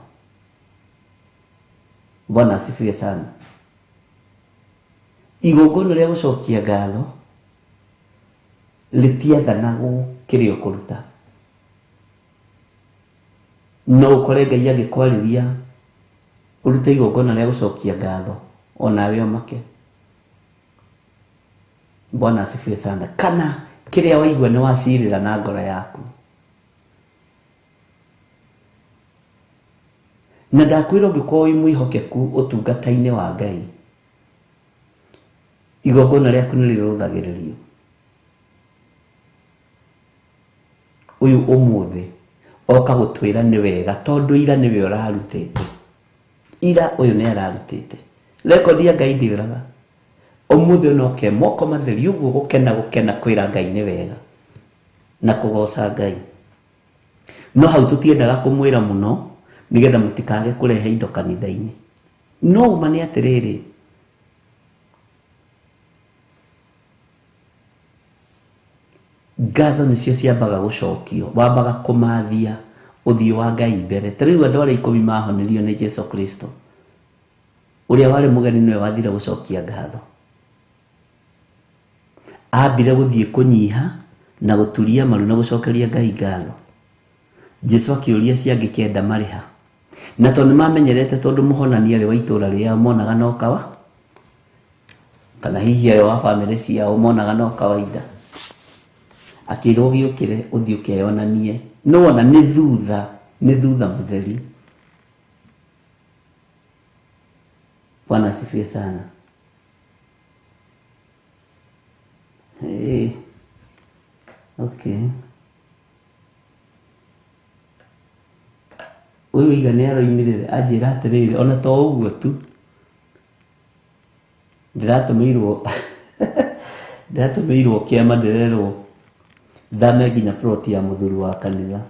Bwana asifiwe sana. Igongona rĩa gũcokia ngatho rĩtiathanagwo kĩrĩa ũkũruta. No ũkore Ngai agĩkwarĩria ũrute igongona rĩa gũcokia ngatho onawe omake. Bwana asifiwe sana. Kana kĩrĩa waigua nĩ wacirĩra na ngoro yaku. Na ndakwĩra ũngĩkorwo wĩ mwĩhokeku ũtungata-inĩ wa Ngai, igongona rĩaku nĩ rĩrũthagĩrĩrio. Ũyũ ũmũthĩ oka gũtwĩra nĩ wega tondũ ira nĩwe ũrarutĩte. Ira ũyũ nĩ ararutĩte. Rekondi ya Ngai ndĩũraga. Ũmũthĩ ũnoke moko matheri ũguo gũkena kwĩra Ngai nĩ wega na kũgoca Ngai. No hau tũtiendaga kũmwĩra mũno nĩgetha mũtikage kũrehe indo kanitha-inĩ. No uma nĩ atĩrĩrĩ, ngatho nĩcio ciambaga gũcokio. Wambaga kũmathia ũthiũ wa Ngai mbere. Ta rĩu andũ arĩa 10 mahonirio nĩ Jesu Kristo. Ũrĩa warĩ mũgeni nĩwe wathire gũcokia ngatho. Ambire gũthiĩ kũnyiha na gũturia maru na gũcokeria Ngai ngatho. Jesu akĩũria ciangĩ kenda marĩha. Na tondũ nĩmamenyerete tondũ mũhonania arĩ wa itũũra rĩao monaga no kawa. Kana hihi arĩ wa bamĩrĩ ciao monaga no kawaida. Akĩrwo gĩũkĩre ũthiĩ ũkeyonanie. No wona nĩ thutha mũtheri. Bwana asifiwe sana. Okay. Ũyũ iga nĩ aroimĩrĩre anjĩra atĩrĩrĩ, ona to ũguo tu ndĩratũmĩirwo kĩama ndĩrerwo thame nginya ploti ya mũthuri wa kanitha.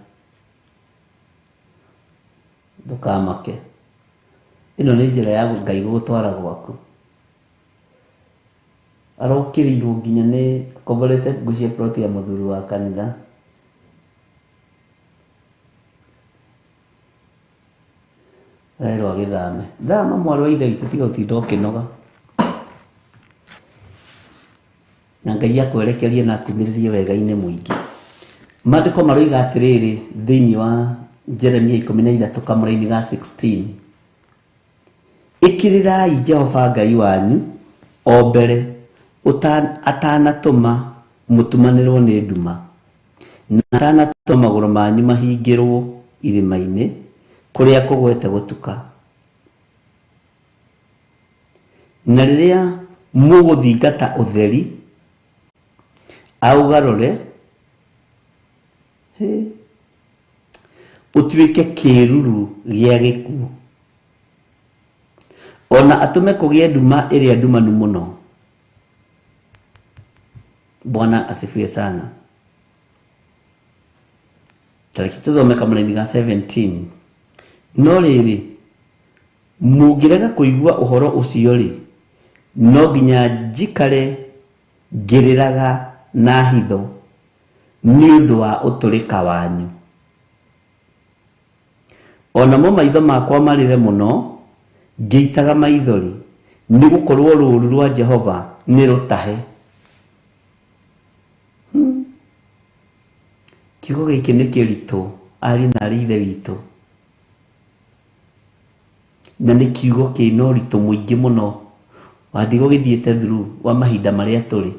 Ndũkamake. Ĩno nĩ njĩra ya Ngai gũgũtwara gwaku. Arokĩrĩirwo nginya nĩ akomborete ngũcia ploti ya mũthuri wa kanitha. Rero agĩthame. Thama mwarĩ wa ithe witũ tiga ũtinda ũkĩnoga. Na Ngai akwerekerie na akumĩrĩrie wega-inĩ mũingĩ. Maandĩko maroiga atĩrĩrĩ thĩinĩ wa Jeremia 13 kamũra-inĩ ga 16. Ĩkĩrĩrai Jehova Ngai wanyu o mbere atanatũma mũtumanĩrwo nĩ nduma, na atanatũma magũrũ manyu mahingĩrwo irĩma-inĩ kũrĩa kũgwete gũtuka. Na rĩrĩa mũgũthingata ũtheri augarũre ũtuĩke kĩĩruru gĩa gĩkuũ, ona atũme kũgĩe nduma ĩrĩa ndumanu mũno. Bwana asifiwe sana. Tariki tũthome kamũra-inĩ ga 17. No rĩrĩ mũngĩrega kũigua ũhoro ũcio rĩ, no nginya njikare ngĩrĩraga na hitho nĩ ũndũ wa ũtũrĩka wanyu. Onamo maitho makwa marĩre mũno ngĩitaga maithori, nĩ gũkorwo rũũru rwa Jehova nĩ rũtahe. Kiugo gĩkĩ nĩ kĩritũ arĩ na arĩ ithe witũ, na nĩ kiugo kĩna ũritũ mũingĩ mũno wandigwo gĩthiĩte through wa mahinda marĩa tũrĩ.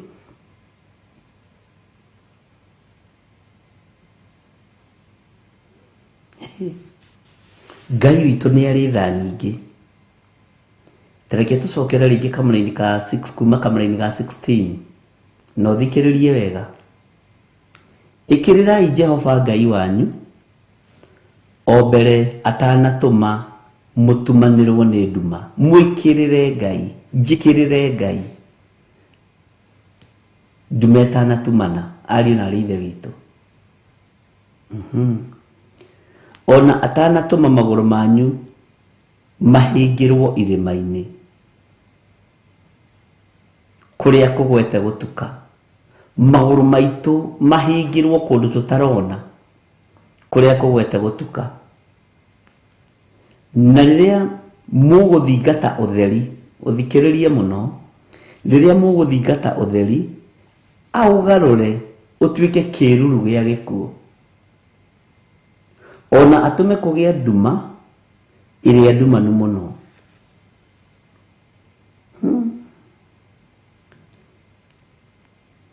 Ngai witũ nĩ arĩ tha nyingĩ. Tareke tũcokere rĩngĩ kamũra-inĩ ka 6 kuma kamũra-inĩ ga 16 na ũthikĩrĩrie wega. Ĩkĩrĩrai Jehova Ngai wanyu o mbere atanatũma mũtumanĩrwo nĩ nduma, mwĩkĩrĩre Ngai, njĩkĩrĩre Ngai nduma ĩtanatumana, ariũ na aarĩ ithe witũ. Ona atanatũma magũrũ manyu mahingĩrwo irĩma-inĩ kũrĩa kũgwete gũtuka, magũrũ maitũ mahingĩrwo kũndũ tũtarona kũrĩa kũgwete gũtuka. Na rĩrĩa mũgũthingata ũtheri, ũthikĩrĩrie mũno, rĩrĩa mũgũthingata ũtheri, aũgarũre ũtuĩke kĩruru gĩa gĩkuũ, ona atũme kũgĩa nduma ĩrĩa ndumanu mũno.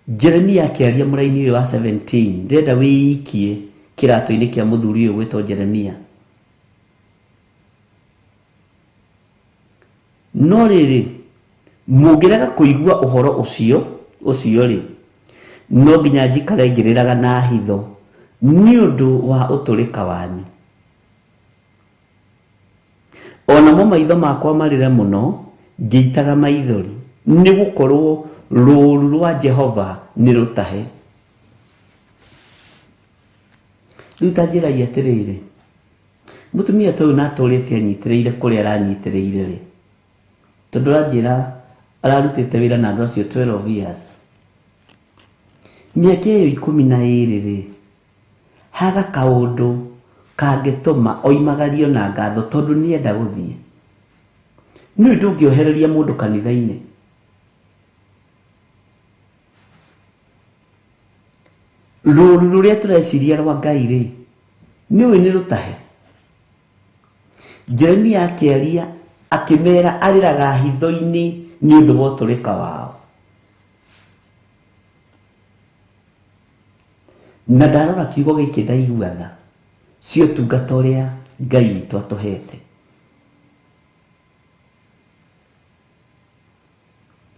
Jeremia akĩaria mũraini ũyũ wa 17, ndĩrenda wĩikie kĩratũ-inĩ kĩa mũthuri ũyũ gwĩtwo Jeremia. No rĩrĩ, mũngĩrega kũigua ũhoro ũcio rĩ, no nginya njikare ngĩrĩraga na hitho nĩ ũndũ wa ũtũrĩka wanyu. Onamo maitho makwa marĩre mũno ngĩitaga maithori, nĩ gũkorwo rũũru rwa Jehova nĩ rũtahe. Rĩu ta njĩragia atĩrĩrĩ, mũtumia ta ũyũ natũrĩte anyitĩrĩire kũrĩa aranyitĩrĩire rĩ, tondũ aranjĩra ararutĩte wĩra na andũ acio 12 years. Mĩaka ĩyo 12 rĩ, haga kaũndũ kangĩtũma oimagario na ngatho tondũ nĩenda gũthiĩ. Nĩ ndũngĩohereria mũndũ kanitha-inĩ. Rũũru rũrĩa tũreciria rwa Ngai rĩ, nĩũĩ nĩ rũtahe. Jeremia akĩaria akĩmera arĩraga hitho-inĩ nĩ ũndũ wa ũtũrĩka wao. Na ndarora kiugo gĩkĩ ndaigua tha cio tungata ũrĩa Ngai witũ atũhete.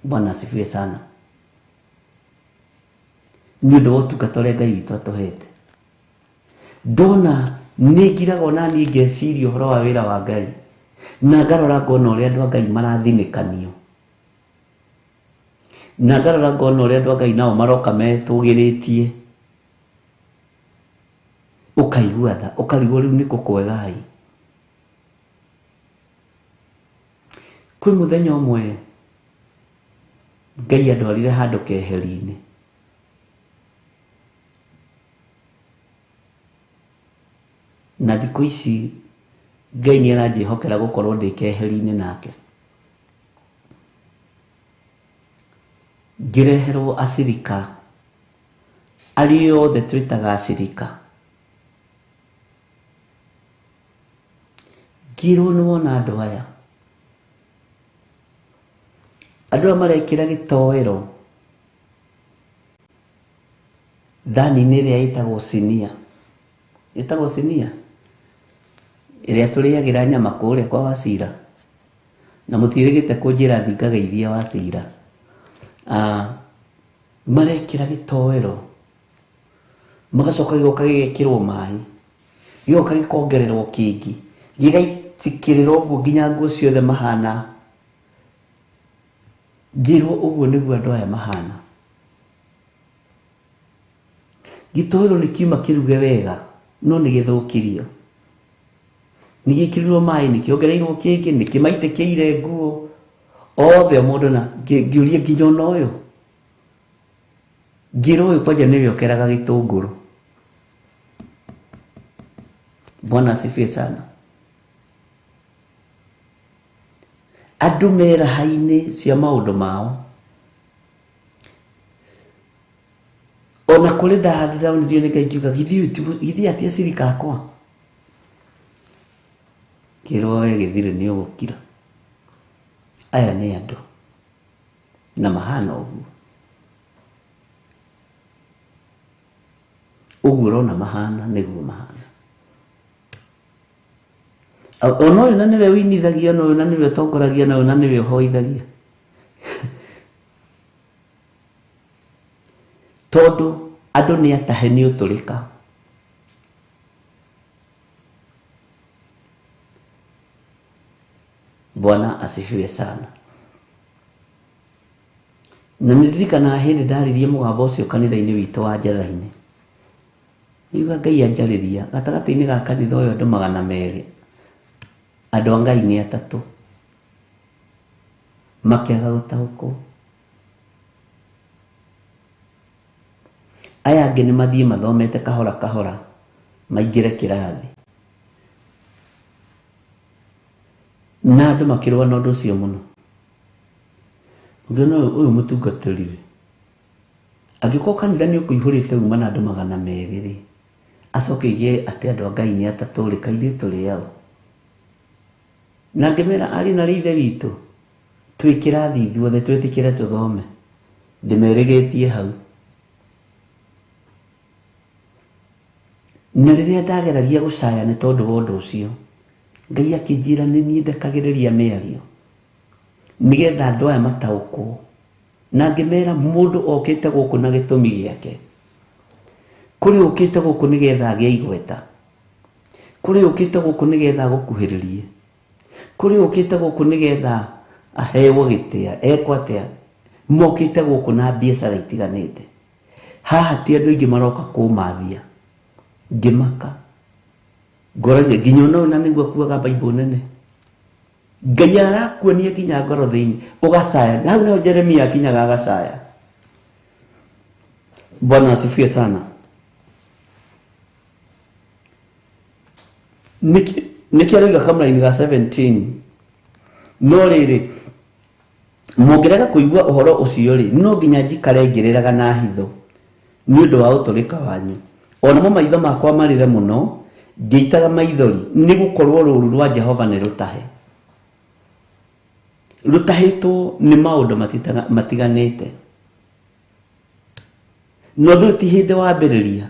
Bwana asifiwe sana. Nĩ ũndũ wa ũtungata ũrĩa Ngai witũ atũhete. Ndona nĩ ngiraga ona niĩ ngeciria ũhoro wa wĩra wa Ngai, na ngarora ngona ũrĩa andũ a Ngai marathinĩkanio, na ngarora ngona ũrĩa andũ a Ngai nao maroka metũgĩrĩtie, ũkaigua tha, ũkarigwo rĩu nĩ kũkwegai. Kwĩ mũthenya ũmwe Ngai andwarire handũ keheri-inĩ, na thikũ ici Ngai nĩ aranjĩhokera gũkorwo ndĩ keheri-inĩ nake. Ngĩreherwo acirika arĩa othe twĩtaga acirika. Ngĩrwo nĩ wona andũ aya, andũ aya marekĩra gĩtoero thani-inĩ ĩrĩa ĩtagwo sinia, ĩtagwo sinia ĩrĩa tũrĩagĩra nyama kũrĩa kwa Wacira, na mũtiĩrĩgĩte kũnjĩra thiĩ ngageithia Wacira. Marekĩra gĩtoero, magacoka gĩgoka gĩgekĩrwo maĩ, gĩgoka gĩkongererwo kĩngĩ, gĩgaitĩkĩrĩrwo ũguo nginya nguo ciothe mahana. Ngĩrwo ũguo nĩguo andũ aya mahana. Gĩtoero nĩ kiuma kĩruge wega, no nĩ gĩthũkirio. Nĩ gĩkĩrirwo maĩ, nĩ kĩongereirwo kĩngĩ, nĩ kĩmaitĩkĩire nguo othe mũndũ, na ngĩũria nginya ona ũyũ. Ngĩrwo ũyũ kwanja nĩwe okeraga gĩtũngũrũ. Bwana asifiwe sana. Andũ me raha-inĩ cia maũndũ mao. Ona kũrĩ ndahandĩranirio nĩ Ngai ngiuga githĩ atia acirika akwa. Kĩrwo we gĩthirĩ nĩ ũgũkira. Aya nĩ andũ na mahana ũguo. Ũguo ũrona mahana nĩguo mahana. Ona ũyũ na nĩwe winithagia, ona ũyũ na nĩwe ũtongoragia, na ũyũ na nĩwe ũhoithagia. Tondũ andũ nĩ atahe nĩ ũtũrĩka. Bwana asifiwe sana. Na ndirikana hindi ndaririe mugambo ucio kanitha-ini witu wa Njatha-ini. Niuga Ngai anjariria gatagati-ini ga kanitha uyu andu 200 andu a Ngai ni 3 makiaga gutahuko. Aya angĩ nĩmathiĩ mathomete kahora kahora maingĩre kĩrathi, na andũ makĩrũa na ũndũ ũcio mũno. Ngĩona ũyũ mũtungatĩri angĩkorwo kanitha nĩ ũkũihũrĩte uma na andũ 200 rĩ, acoke igĩe atĩ andũ a Ngai nĩ 3 rĩ, kaithuĩ tũrĩ ao. Na ngĩmera ariũ na ithe witũ twĩ kĩrathi ithuothe twĩtĩkĩre tũthome, ndĩmerĩgĩtie hau. Na rĩrĩa ndageragia gũcaya nĩ tondũ wa ũndũ ũcio, Ngai akĩnjĩra nĩ niĩ ndekagĩrĩria mĩario nĩgetha andũ aya mataũkwo. Na ngĩmera mũndũ okĩte gũkũ na gĩtũmi gĩake. Kũrĩ ũkĩte gũkũ nĩgetha agĩe igweta, kũrĩ ũkĩte gũkũ nĩgetha gũkuhĩrĩrie, kũrĩ ũkĩte gũkũ nĩgetha aheo gĩtĩa, ekwo atĩa, mokĩte gũkũ na biacara itiganĩte. Haha ti andũ aingĩ maroka kũmathia. Ngĩmaka ngoragia nginya ũyũ na nĩguo akuaga Bible nene. Ngai arakuonia nginya ngoro thĩinĩ ũgacaya. Hau nĩho Jeremia akinyaga agacaya. Bwana asifiwe sana. Nĩkĩ arauga kamũra-inĩ ga 17, no rĩrĩ mũngĩrega kũigua ũhoro ũcio rĩ, no nginya njikare ngĩrĩraga na hitho nĩ ũndũ wa ũtũrĩka wanyu. Onamo maitho makwa marĩre mũno ngĩitaga maithori nĩ gũkorwo rũũru rwa Jehova nĩ rũtahe. Rũtahĩtwo nĩ maũndũ matiganĩte. No ndũ ti hĩndĩ wambĩrĩria.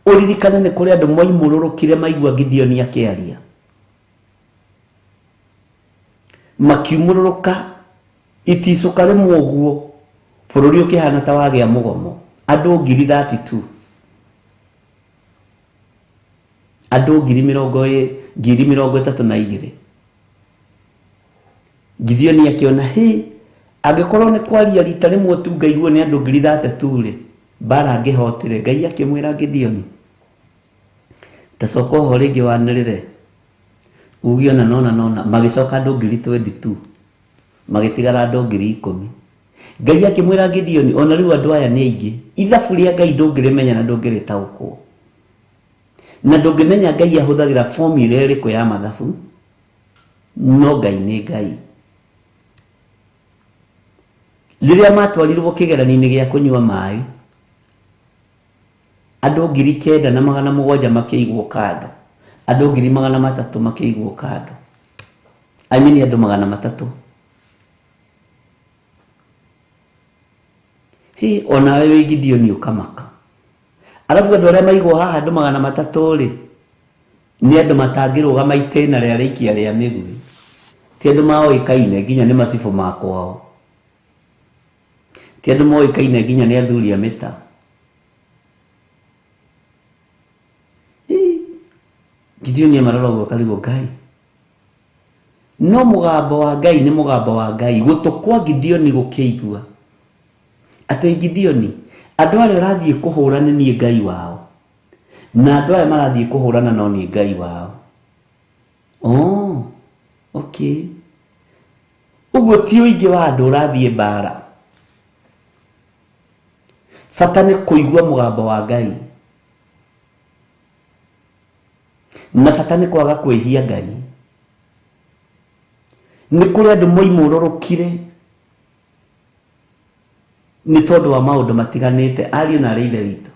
Ũririkane nĩ kũrĩ andũ moimũrũrũkire maigua Gideoni akĩaria. Makiumũrũrũka iticoka rĩmwe ũguo bũrũri ũkĩhana ta wagĩa mũgomo. Andũ 32,000 andũ 32,000. Gideoni akiona angĩkorwo nĩ kwaria rita rĩmwe tu ngaiguo nĩ andũ 32,000 rĩ, mbara angĩhotire. Ngai akĩmwĩra Gideoni, tacoka ho rĩngĩ wanĩrĩre uge ona nona. Magĩcoka andũ 22,000 magĩtigara andũ 10,000. Ngai akĩmwĩra Gideoni, ona rĩu andũ aya nĩ aingĩ, ithabu rĩa Ngai ndũngĩrĩmenya na ndũngĩrĩtaũkwo. Na ndũngĩmenya Ngai ahũthagĩra formula ĩrĩkũ ya mathabu, no Ngai nĩ Ngai. Rĩrĩa matwarirwo kĩgeranio-inĩ gĩa kũnyua maĩ, andũ 9,700 makĩigwo kando, andũ 300,000 makĩigwo kando. Amini andũ 300. Onawe wĩ Gideoni ũkamaka. Alafu andũ arĩa maigwo haha andũ 300 rĩ, nĩ andũ matangĩrũgama itĩna rĩa rĩikia rĩa mĩgwi. Ti andũ moĩkaine nginya nĩ macibũ makwao. Ti andũ moĩkaine nginya nĩ athuri a mĩta. Gideoni amarora ũguo akarigwo Ngai. No mũgambo wa Ngai nĩ mũgambo wa Ngai. Gũtũkwa Gideoni gũkĩigua atĩ Gideoni, andũ arĩa ũrathiĩ kũhũrana nĩ Ngai wao, na andũ aya marathiĩ kũhũrana no nĩ Ngai wao. Okay. Ũguo ti ũingĩ wa andũ ũrathiĩ mbara. Bata nĩ kũigua mũgambo wa Ngai, na bata nĩ kwaga kwĩhia Ngai. Nĩ kũrĩ andũ moimũrũrũkire nĩ tondũ wa maũndũ matiganĩte, ariũ na ithe witũ.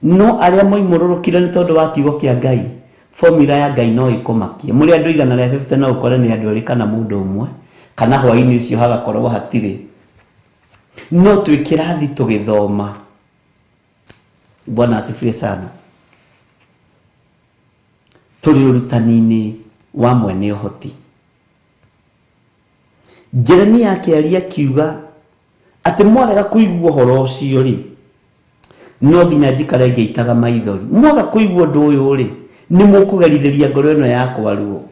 No arĩa moimũrũrũkire nĩ tondũ wa kiugo kĩa Ngai, formula ya Ngai no ĩkũmakie. Mũrĩ andũ 150 no ũkore nĩ andũ erĩ kana mũndũ ũmwe, kana hwaĩ-inĩ ũcio hagakorwo hatirĩ. No twĩ kĩrathi tũgĩthoma. Bwana asifiwe sana. Tũrĩ ũrutani-inĩ wa mwene ũhoti. Jeremia akĩaria kiuga atĩ mwarega kũigua ũhoro ũcio rĩ, no nginya njikare ngĩitaga maithori. Mwaga kũigua ũndũ ũyũ rĩ, nĩ mũkũgerithĩria ngoro ĩno yakwa ruo.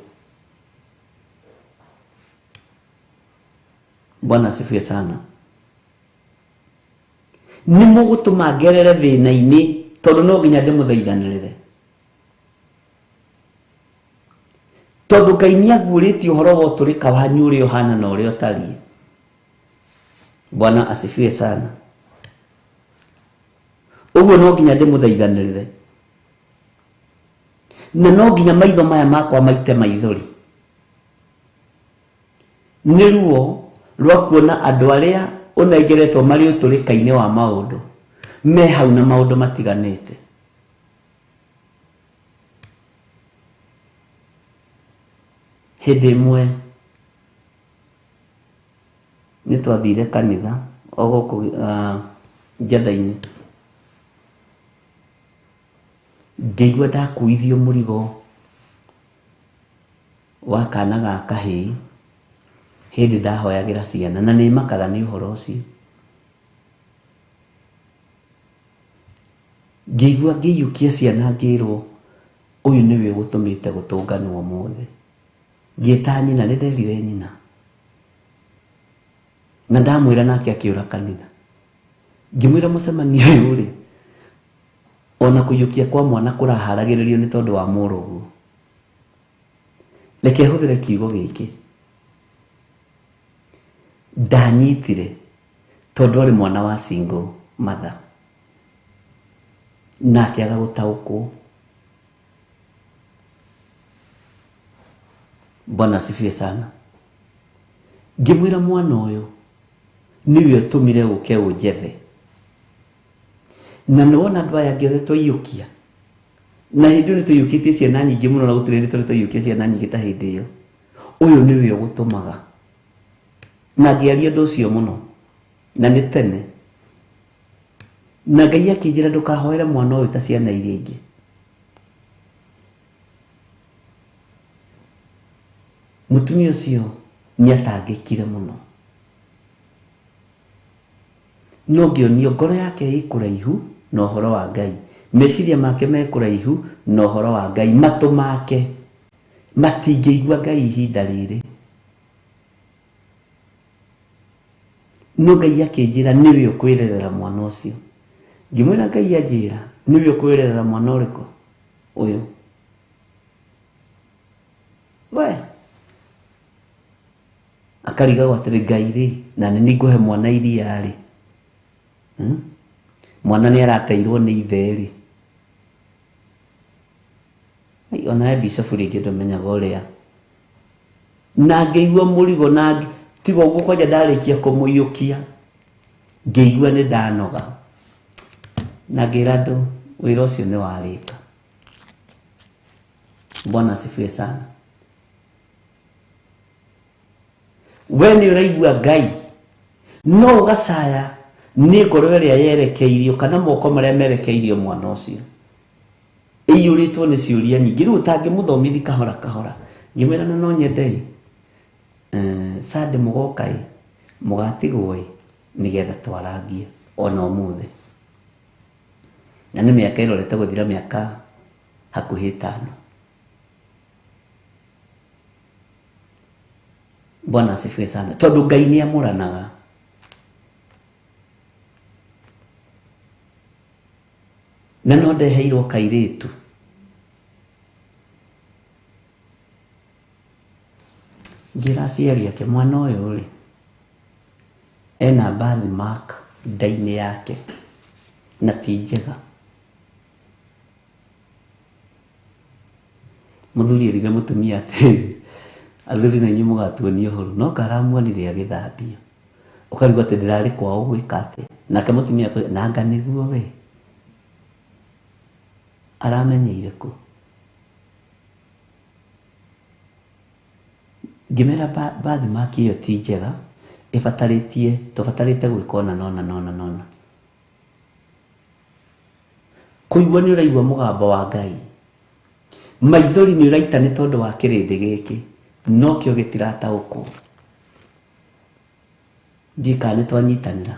Bwana asifiwe sana. Ni mugutuma ngerere thina-ini tondu no nginya ndimuthaithanirire. Tondu Ngai niaguũrĩtie ũhoro wa ũtũrĩka wanyu ũrĩa ũhana na ũrĩa ũtariĩ. Bwana asifiwe sana. Ũguo no nginya ndimuthaithanirire. Na no nginya maitho maya makwa maite maithori. Nĩ ruo rwa kuona andũ arĩa ũnengeretwo marĩ ũtũrĩka-inĩ wa maũndũ me hau na maũndũ matiganĩte. Hĩndĩ ĩmwe nĩ twathire kanitha o gũkũ Njatha-inĩ. Ngĩigua ndakuithio mũrigo wa kana ga kahĩĩ hĩndĩ ndahoyagĩra ciana, na nĩ makaga nĩ ũhoro ũcio. Ngĩigua ngĩiyũkia ciana ngĩrwo ũyũ nĩwe ũgũtũmĩte gũtũnganwo ũmũthĩ. Ngĩĩta nyina, nĩ nderire nyina, na ndamwĩra nake akĩũra kanitha. Ngĩmwĩra mũcemanio ũyũ rĩ, ona kũiyũkia kwa mwana kũraharagĩrĩrio nĩ tondũ wa mũrũguo. Reke hũthĩre kiugo gĩkĩ. Ndanyitire tondu ari mwana wa single mother na akiaga gũtaũkwo. Bwana asifiwe sana. Ngĩmwĩra mwana ũyũ niwe ũtũmire ũke ũnjethe, na nĩwona andũ aya angĩ othe twaiyũkia, na hĩndĩ ĩyo nĩ twaiyũkĩtie ciana nyingĩ mũno na gũtirĩ hĩndĩ tũrĩ twaiyũkia ciana nyingĩ ta hĩndĩ ĩyo. Ũyũ nĩwe ũgũtũmaga. Na ngĩaria ũndũ ũcio mũno, na nĩ tene. Na Ngai akĩnjĩra ndũkahoere mwana ũyũ ta ciana iria ingĩ. Mũtumia ũcio nĩatangĩkire mũno, no ngĩonio ngoro yake ĩ kũraihu na ũhoro wa Ngai, meciria make me kũraihu na ũhoro wa Ngai, matũ make matingĩigua Ngai ihinda rĩrĩ. No Ngai akĩnjĩra nĩwe ũkwĩrerera mwana ũcio. Ngĩmwĩra Ngai anjĩra nĩwe ũkwĩrerera mwana ũrĩkũ? Ũyũ. We akarigagwo atĩrĩ, Ngai rĩ, na nĩ ngũhe mwana iria rĩ? Mwana nĩ arateirwo nĩ ithe rĩ? Ona Bishofu rĩngĩ ndũmenyaga ũrĩa. Na ngĩigua mũrigo, na tiga ũguo kwanja ndarĩkia kũmũiyũkia ngĩigua nĩ ndanoga, na ngĩra andũ wĩra ũcio nĩ warĩka. Bwana asifiwe sana. We nĩ ũraigua Ngai no ũgacaya nĩ ngoro ĩrĩa yerekeirio kana moko marĩa merekeirio mwana ũcio. Ĩiyũrĩtwo nĩ ciũria nyingĩ, rĩu ũtangĩmũthomithi kahora kahora. Ngĩmwĩra no nyende Sunday mũgoka mũgatigwo nĩgetha twarangie ona ũmũthĩ. Na nĩ mĩaka ĩrorete gũthira mĩaka hakuhĩ 5. Bwana asifiwe sana. Tondu Ngai nĩ amũranaga. Na no ndeheirwo kairĩtu. Ngira aciari ake, mwana ũyũ rĩ, ena birthmark nda-inĩ yake na ti njega. Mũthuri erire mũtumia atĩ athuri na inyuĩ mũgatuonia ũhoro, no karamuonire agĩthambio. Ũkarigwo atĩ ndĩrarĩ kwao gwĩka atĩ. Nake mũtumia na anga nĩguo we aramenyeire kũ? Ngĩmera birthmark ĩyo ti njega, tũbatarĩte gwĩka nona. Kũigua nĩ ũraigua mũgambo wa Ngai, maithori nĩ ũraita nĩ tondũ wa kĩrĩndĩ gĩkĩ, no kĩo gĩtirataũkwo. Njika nĩ twanyitanĩra.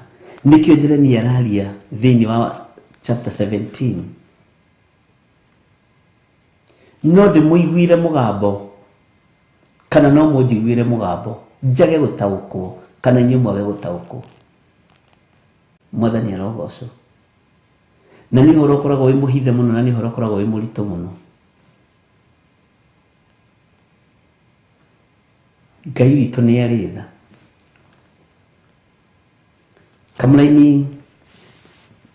Nĩkĩo Jeremia araria thĩinĩ wa chapter 17. No ndĩmũiguire mũgambo kana no mũnjiguire mũgambo, njage gũtaũkwo kana inyuĩ mwage gũtaũkwo. Mwathani arogocwo. Na nĩ ũhoro ũkoragwo wĩ mũhithe mũno, na nĩ ũhoro ũkoragwo wĩ mũritũ mũno. Ngai witũ nĩ arĩ tha. Kamũra-inĩ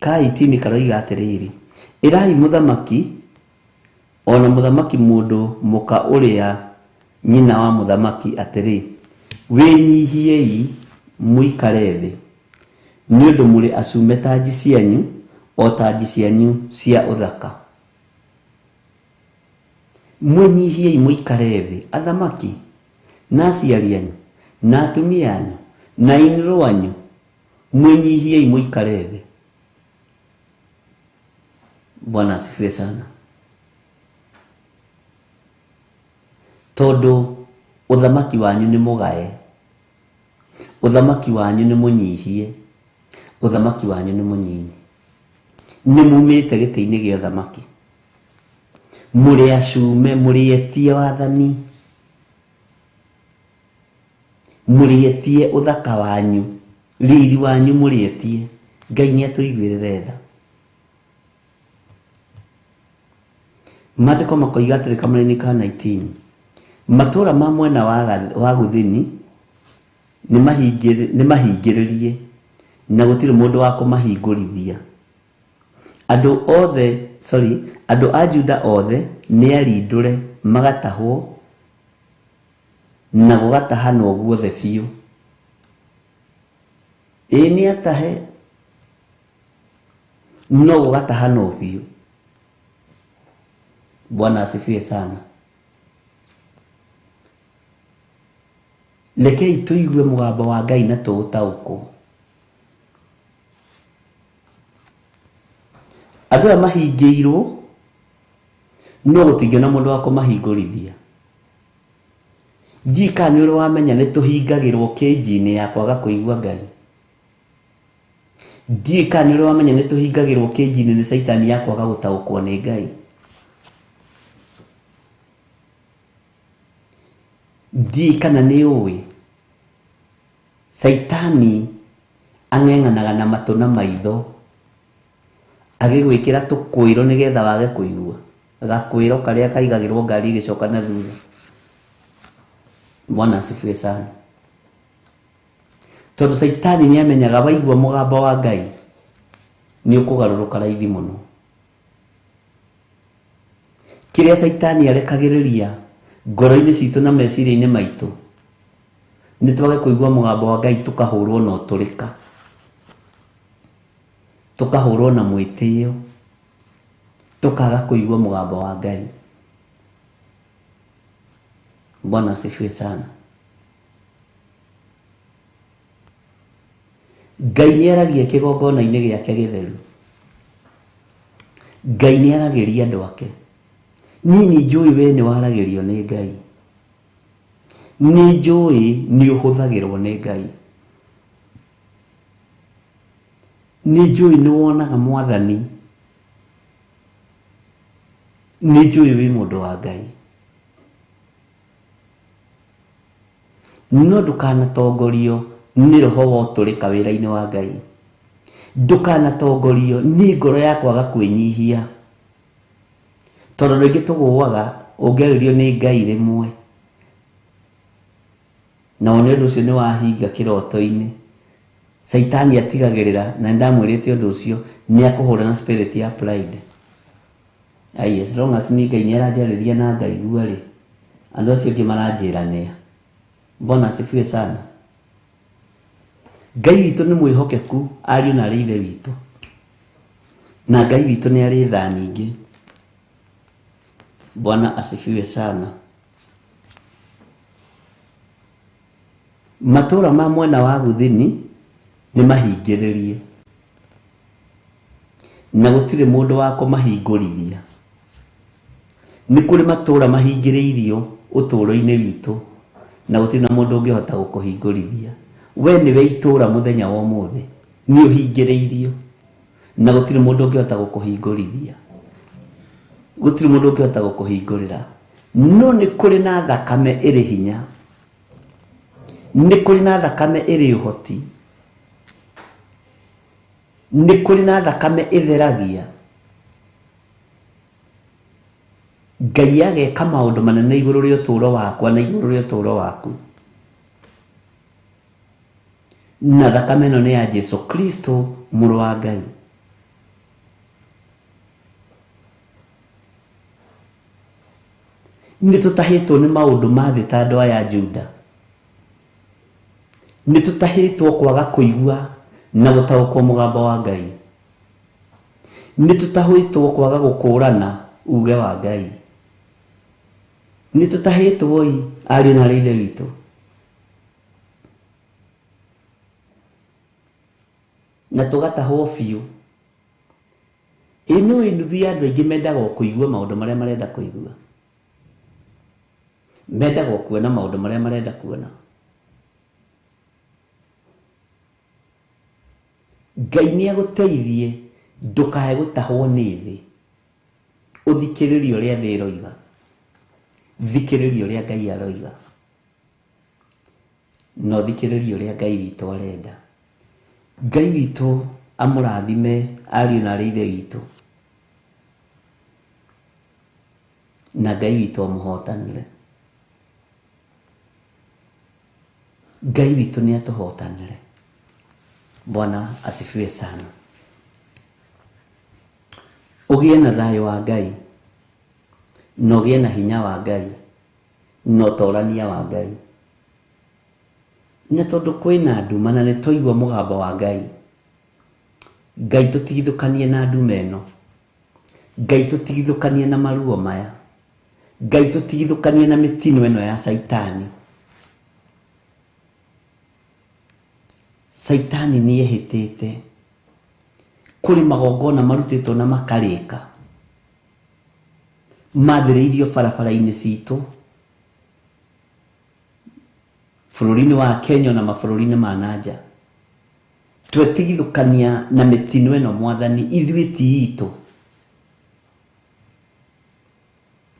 ka 18 karoiga atĩrĩrĩ, ĩrai mũthamaki, ona mũthamaki mũndũ mũka ũrĩa nyina wa mũthamaki atĩrĩ, wĩnyihiei mũikare thĩ, nĩ ũndũ mũrĩ acume ta nji cianyu, o ta nji cianyu cia ũthaka. Mwĩnyihiei mũikare thĩ, athamaki na aciari anyu na atumia anyu na inũrũ anyu, mwĩnyihiei mũikare thĩ. Bwana asifiwe sana. Tondũ ũthamaki wanyu nĩ mũgae, ũthamaki wanyu nĩ mũnyihie, ũthamaki wanyu nĩ mũnyinyi. Nĩ mumĩte gĩtĩ-inĩ gĩa ũthamaki, mũrĩ acume, mũrĩetie wathani, mũrĩetie ũthaka wanyu, riri wanyu mũrĩetie. Ngai nĩ atũiguĩrĩre tha. Maandĩko makoiga atĩrĩ kamũra-inĩ ka 19, matũũra ma mwena wa gũthini nĩ mahingĩrĩrie, na gũtirĩ mũndũ wa kũmahingũrithia. Andũ a Juda othe nĩ arindũre, magatahwo na gũgatahana guothe biũ. Ĩĩ nĩ atahe, no gũgatahana biũ. Bwana asifiwe sana. Rekei tũigue mũgambo wa Ngai na tũũtaũkwo. Andũ aya mahingĩirwo, no gũtingĩona mũndũ wa kũmahingũrithia. Ndiũĩ kana nĩ ũrĩ wamenya nĩ tũhingagĩrwo cage-inĩ ya kwaga kũigua Ngai. Ndiũĩ kana nĩ ũrĩ wamenya nĩ tũhingagĩrwo cage-inĩ nĩ Saitani ya kwaga gũtaũkwo nĩ Ngai. Ndiũĩ kana nĩ ũĩ Saitani ang'eng'anaga na matũ na maitho, agĩgwĩkĩra tũkwĩro nĩgetha wage kũigua. Gakwĩro karĩa kaigagĩrwo ngari ĩgĩcoka na thutha. Bwana asifiwe sana. Tondũ Saitani nĩ amenyaga waigua mũgambo wa Ngai nĩ ũkũgarũrũka raithi mũno. Kĩrĩa Saitani arekagĩrĩria ngoro-inĩ citũ na meciria-inĩ maitũ nĩ twage kũigua mũgambo wa Ngai, tũkahũrwo na ũtũrĩka, tũkahũrwo na mwĩtĩo, tũkaga kũigua mũgambo wa Ngai. Bwana asifiwe sana. Ngai nĩ aragia kĩgongona-inĩ gĩake gĩtheru. Ngai nĩ aragĩria andũ ake. Nini njũĩ we nĩ waragĩrio nĩ Ngai. Nĩ njũĩ nĩ ũhũthagĩrwo nĩ Ngai. Nĩ njũĩ nĩ wonaga Mwathani. Nĩ njũĩ wĩ mũndũ wa Ngai. No ndũkanatongorio nĩ roho wa ũtũrĩka wĩra-inĩ wa Ngai. Ndũkanatongorio nĩ ngoro ya kwaga kwĩnyihia. Tondũ rĩngĩ tũgũaga ũngĩarĩrio nĩ Ngai rĩmwe, na nĩ ũndũ ũcio nĩ wahinga kĩroto-inĩ, Saitani atigagĩrĩra, na ndamwĩrĩte ũndũ ũcio nĩ akũhũra na spirit ya pride. As long as ni Ngai nĩ aranjarĩria na ngaigua-rĩ, andũ acio angĩ maranjĩranĩra. Bwana asifiwe sana. Ngai witũ nĩ mwĩhokeku, ariũ na arĩ ithe witũ, na Ngai witũ nĩ arĩ tha nyingĩ. Bwana asifiwe sana. Matũũra ma mwena wa gũthini nĩ mahingĩrĩrie, na gũtirĩ mũndũ wa kũmahingũrithia. Nĩ kũrĩ matũũra mahingĩrĩirio ũtũũro-inĩ witũ, na gũtirĩ na mũndũ ũngĩhota gũkũhingũrithia. We nĩwe itũũra mũthenya wa ũmũthĩ, nĩ ũhingĩrĩirio, na gũtirĩ mũndũ ũngĩhota gũkũhingũrithia. Gũtirĩ mũndũ ũngĩhota gũkũhingũrĩra. No nĩ kũrĩ na thakame ĩrĩ hinya nĩ kũrĩ na thakame ĩrĩ ũhoti, nĩ kũrĩ na thakame ĩtheragia. Ngai ageka maũndũ manene igũrũ rĩa ũtũũro wakwa na igũrũ rĩa ũtũũro waku. Na thakame ĩno nĩ ya Jesu Kristo mũrũ wa Ngai. Nĩ tũtahĩtwo nĩ maũndũ ma thĩ ta andũ aya Juda. Nĩ tũtahĩtwo kwaga kũigua na gũtaũkwo mũgambo wa Ngai. Nĩ tũtahĩtwo kwaga gũkũũrana uge wa Ngai. Nĩ tũtahĩtwo ariũ na ithe witũ. Na tũgatahwo biũ. Ĩno nuthu ya andũ aingĩ mendaga kũigua maũndũ marĩa marenda kũigua. Mendaga kuona maũndũ marĩa marenda kuona. Ngai nĩ agũteithie ndũkae gũtahwo nĩ thĩ. Ũthikĩrĩrie ũrĩa thĩ ĩroiga. Thikĩrĩrie ũrĩa Ngai aroiga. No thikĩrĩrie ũrĩa Ngai witũ arenda. Ngai witũ amũrathime ariũ na ithe witũ. Na Ngai witũ amũhotanĩre. Ngai witũ nĩ atũhotanĩre. Bwana asifiwe sana. Ũgĩe na thayũ wa Ngai. Na ũgĩe na hinya wa Ngai. Na ũtorania wa Ngai. Na tondũ kwĩna nduma na nĩ twaigua mũgambo wa Ngai. Ngai tũtigithũkanie na nduma ĩno. Ngai tũtigithũkanie na maruo maya. Ngai tũtigithũkanie na mĩtino ĩno ya Saitani. Saitani nĩ ehĩtĩte. Kũrĩ magongona marutĩtwo na makarĩka. Mathĩrĩirio barabara-inĩ citũ. Bũrũri-inĩ wa Kenya na mabũrũri-inĩ ma nanja. Twetigithũkania na mĩtino ĩno Mwathani ithuĩ ti itũ.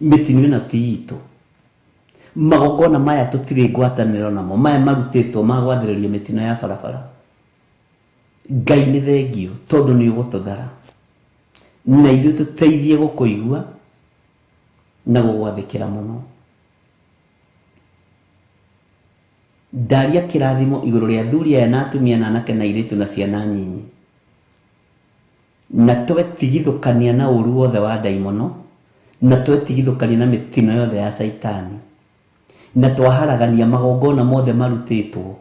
Mĩtino ĩno ti itũ. Magongona maya tũtirĩ ngwatanĩro namo. Maya marutĩtwo ma gwathĩrĩria mĩtino ya barabara. Ngai nĩ thengio tondũ nĩ ũgũtũthara. Na ithuĩ tũteithie gũkũigua na gũgwathĩkĩra mũno. Ndaria kĩrathimo igũrũ rĩa athuri aya na atumia na anake na airĩtu na ciana nyinyi. Na twetigithũkania na ũru wothe wa ndaimono. Na twetigithũkania na mĩtino yothe ya Saitani. Na twaharagania magongona mothe marutĩtwo.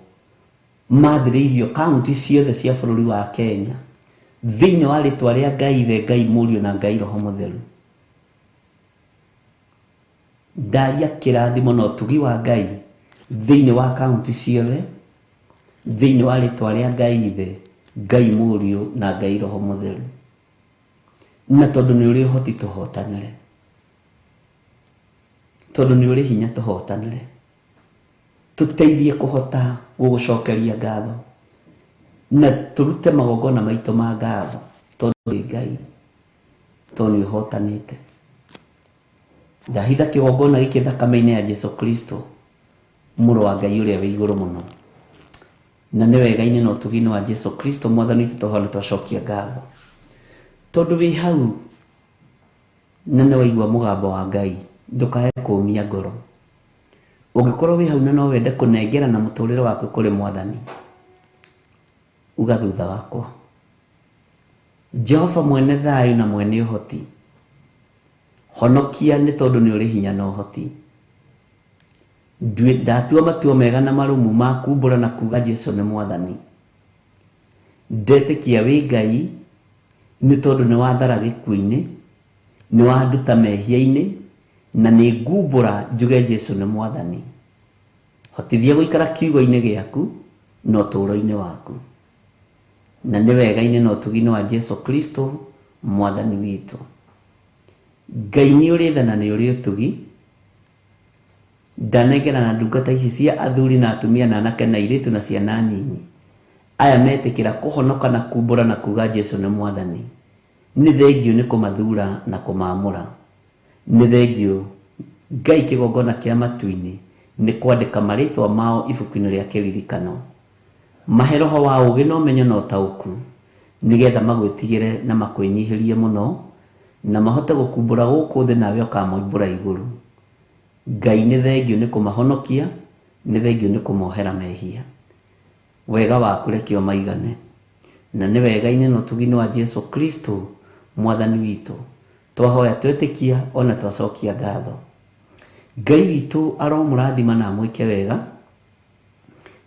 Mathĩrĩirio kaunti ciothe cia bũrũri wa Kenya. Thĩinĩ wa rĩtwa rĩa Ngai Ithe, Ngai Mũriũ na Ngai Roho Mũtheru. Ndaria kĩrathimo na ũtugi wa Ngai thĩinĩ wa kaunti ciothe. Thĩinĩ wa rĩtwa rĩa Ngai Ithe, Ngai Mũriũ na Ngai Roho Mũtheru. Na tondũ nĩ ũrĩ ũhoti tũhotanĩre. Tondũ nĩ ũrĩ hinya tũhotanĩre. Tũteithie kũhota gũgũcokeria ngatho. Na tũrute magongona maitũ ma ngatho. Tondũ nĩ Ngai. Tondũ nĩ ũhotanĩte. Ndahitha kĩgongona gĩkĩ thakame-inĩ ya Jesu Kristo mũrũ wa Ngai ũrĩa wĩ igũrũ mũno. Na nĩ wega-inĩ na ũtugi-inĩ wa Jesu Kristo Mwathani witũ tũhoe twacokia ngatho. Tondũ wĩ hau na nĩ waigua mũgambo wa Ngai. Ndũkae kũũmia ngoro. Ũngĩkorwo wĩ hau na no wende kũnengera na mũtũrĩre waku kũrĩ Mwathani. Uga thutha wakwa. Jehova mwene thayũ na mwene ũhoti. Honokia nĩ tondũ nĩ ũrĩ hinya na ũhoti. Ndatua matua mega na marũmu ma kumbũra na kuga Jesu nĩ Mwathani. Ndetĩkia wĩ Ngai nĩ tondũ nĩ wathara gĩkuũ-inĩ. Nĩ wanduta mehia-inĩ. Na nĩ ngumbũra njuge Jesu nĩ Mwathani. Hotithia gũikara kiugo-inĩ gĩaku na ũtũũro-inĩ waku. Na nĩ wega-inĩ na ũtugi-inĩ wa Jesu Kristo Mwathani witũ. Ngai nĩ ũrĩ tha na nĩ ũrĩ ũtugi. Ndanengera na ndungata ici cia athuri na atumia na anake na airĩtu na ciana nyinyi. Aya metĩkĩra kũhonoka na kumbũra na kuga Jesu nĩ Mwathani. Nĩ thengio nĩ kũmathura na kũmaamũra. Nĩ thengio Ngai kĩgongona kĩa matu-inĩ nĩ kwandĩka marĩtwa mao ibuku-inĩ rĩa kĩririkano. Mahe roho wa ũũgĩ na ũmenyo na ũtaũku, nĩgetha magwĩtigĩre na makwĩnyihĩrie mũno, na mahote gũkumbũra gũkũ thĩ nawe ũkamoimbũra igũrũ. Ngai nĩ thengio nĩ kũmahonokia, nĩ thengio nĩ kũmohera mehia. Wega waku reke ũmaigane, na nĩ wega-inĩ na ũtugi-inĩ wa Jesu Kristo mwathani witũ twahoya twetĩkia ona twacokia ngatho. Ngai witũ aromũrathima na amwĩke wega,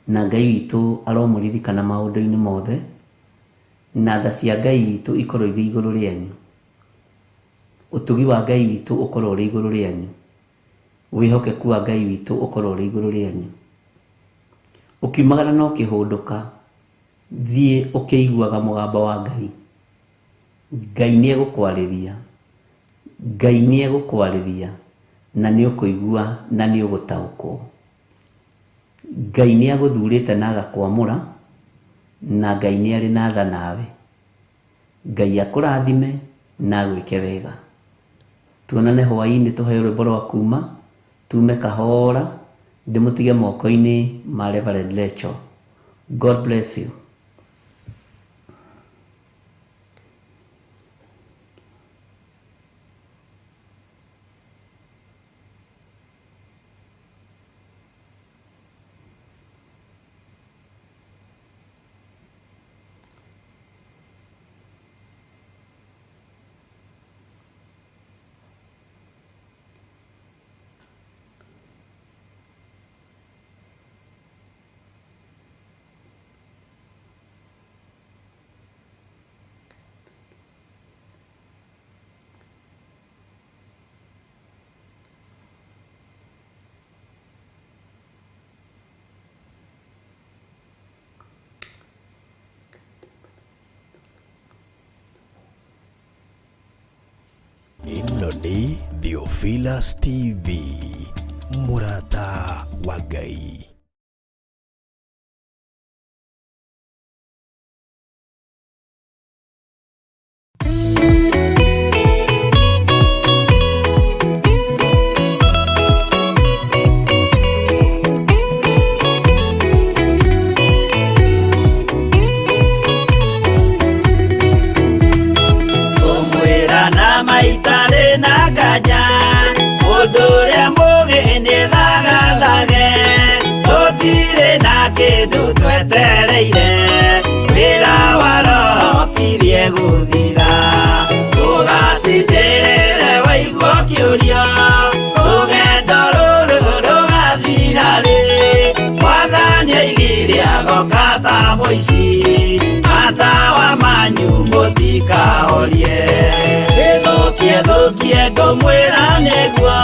na Ngai witũ aromũririkana maũndũ-inĩ mothe, na tha cia Ngai witũ ikorwo irĩ igũrũ rĩanyu. Ũtugi wa Ngai witũ ũkorwo ũrĩ igũrũ rĩanyu. Wĩhokeku wa Ngai witũ ũkorwo ũrĩ igũrũ rĩanyu. Ũkiumagara na ũkĩhũndũka, thiĩ ũkĩiguaga mũgambo wa Ngai. Ngai nĩ egũkwarĩria, Ngai nĩ egũkwarĩria, na nĩ ũkũigua na nĩ ũgũtaũkwo. Ngai nĩ agũthurĩte na agakwamũra, na Ngai nĩ arĩ na tha nawe. Ngai akũrathime na agwĩke wega. Tuonane hwaĩ-inĩ tũheo rwĩmbo rwa kuuma, tume kahora, ndĩmũtige moko-inĩ ma Reverend Rachel. God bless you. Ĩno nĩ Theophilus TV, mũrata wa Ngai. Twetereire wĩra wa Roho tirie gũthira, tũgatindĩrĩre waigua kĩũria, rũgendo rũrũ rũgathira rĩ, Mwathani oigire agoka ta mũici, matawa manyu mũtikahorie. Thũkie ngũmwĩra nĩguo,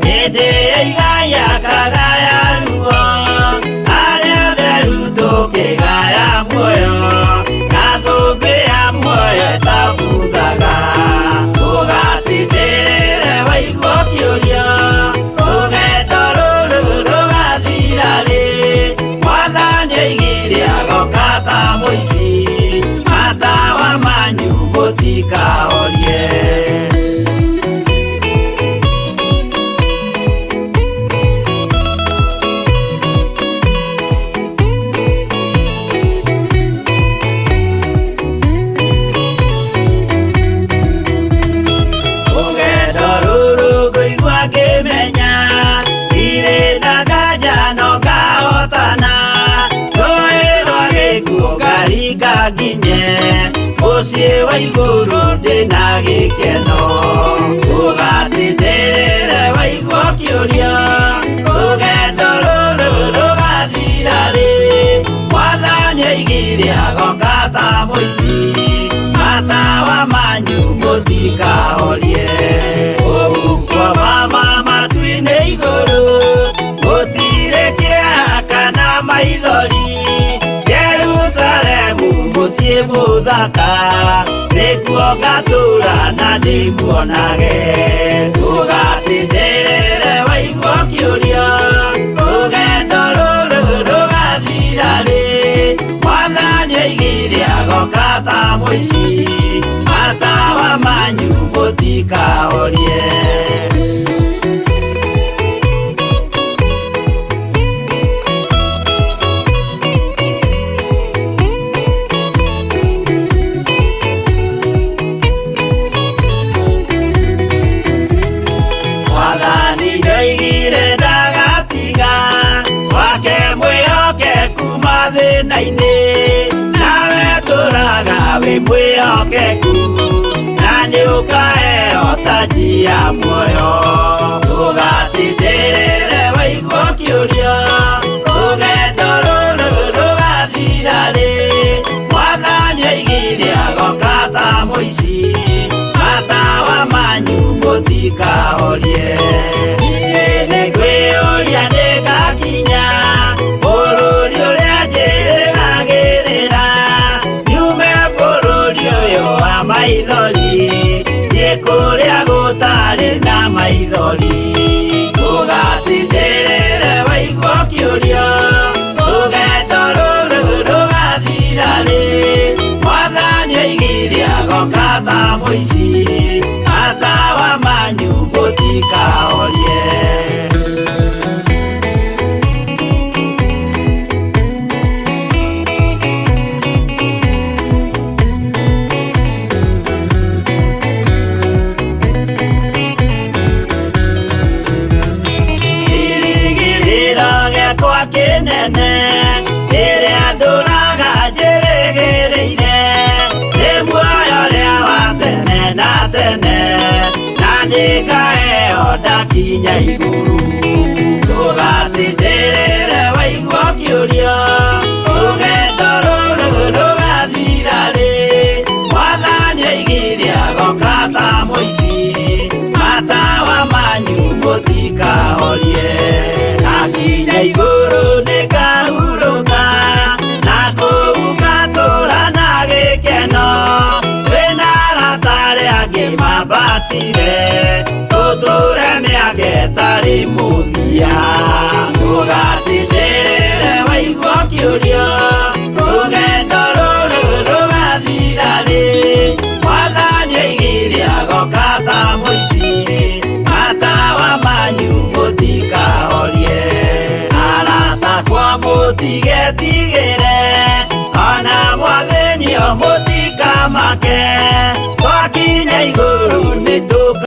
hĩndĩ ya igaya kagaya ruo, kĩgaya muoyo, na thũmbĩ ya muoyo ĩtabuthaga. Tũgatindĩrĩre waigua kĩũria, rũgendo rũrũ rũgathira rĩ, Mwathani oigire agoka ta mũici, matawa manyu mũtikahorie. Mũciĩ wa igũrũ ndĩna gĩkeno, tũgatindĩrĩre waigua kĩũria, rũgendo rũrũ rũgathira rĩ, Mwathani oigire agoka ta mũici, matawa manyu mũtikahorie. Ũgukwo mama matu-inĩ igũrũ, gũtirĩ kĩeha kana maithori, Jerusalemu mũciĩ mũthaka, nĩkuo ngatũũra na ndĩmuonage. Tũgatindĩrĩre waigua kĩũria, rũgendo rũrũ rũgathira rĩ, Mwathani oigire agoka ta mũici, matawa manyu mũtikahorie. thĩna-inĩ, nawe tũraga wĩ mwĩhokeku, na nĩũkaheo taji ya muoyo. Ndũgatindĩrĩre waigua kĩũrio, rũgendo rũrũ rũgathira rĩ, Mwathani oigire agoka ta mũici, matawa manyu mũtikahorie. Niĩ nĩngwĩyũria nĩngakinya bũrũri ũrĩa njĩrĩgagĩrĩra, nyume bũrũri ũyũ wa maithori, thiĩ kũrĩa gũtarĩ na maithori. Ndũgatindĩrĩre waigua kĩũrio, rũgendo rũrũ rũgathira rĩ, Mwathani oigire agoka ta mũici, matawa manyu mũtikahorie. Irigirĩro gĩakwa kĩnene, rĩrĩa ndũraga njĩrĩgĩrĩire, nĩ muoyo ũrĩa wa tene na tene, na nĩngaheo ndakinya igũrũ. Ndũgatindĩrĩre waigua kĩũrio, rũgendo rũrũ rũgathira rĩ, Mwathani oigire agoka ta mũici, matawa manyu mũtikahorie. Ngakinya igũrũ nĩngahurũka, na kũu ngatũũra na gĩkeno, twĩna arata arĩa angĩ mambatire, tũtũũre mĩaka ĩtarĩ mũthia. Ndũgatindĩrĩre waigua kĩũrio, rũgendo rũrũ rũgathira rĩ, Mwathani oigire agoka ta mũici, matawa manyu mũtikahorie. Arata kwa mũtigetigĩre, ona mwathĩnio mũtikamake, twakinya igũrũ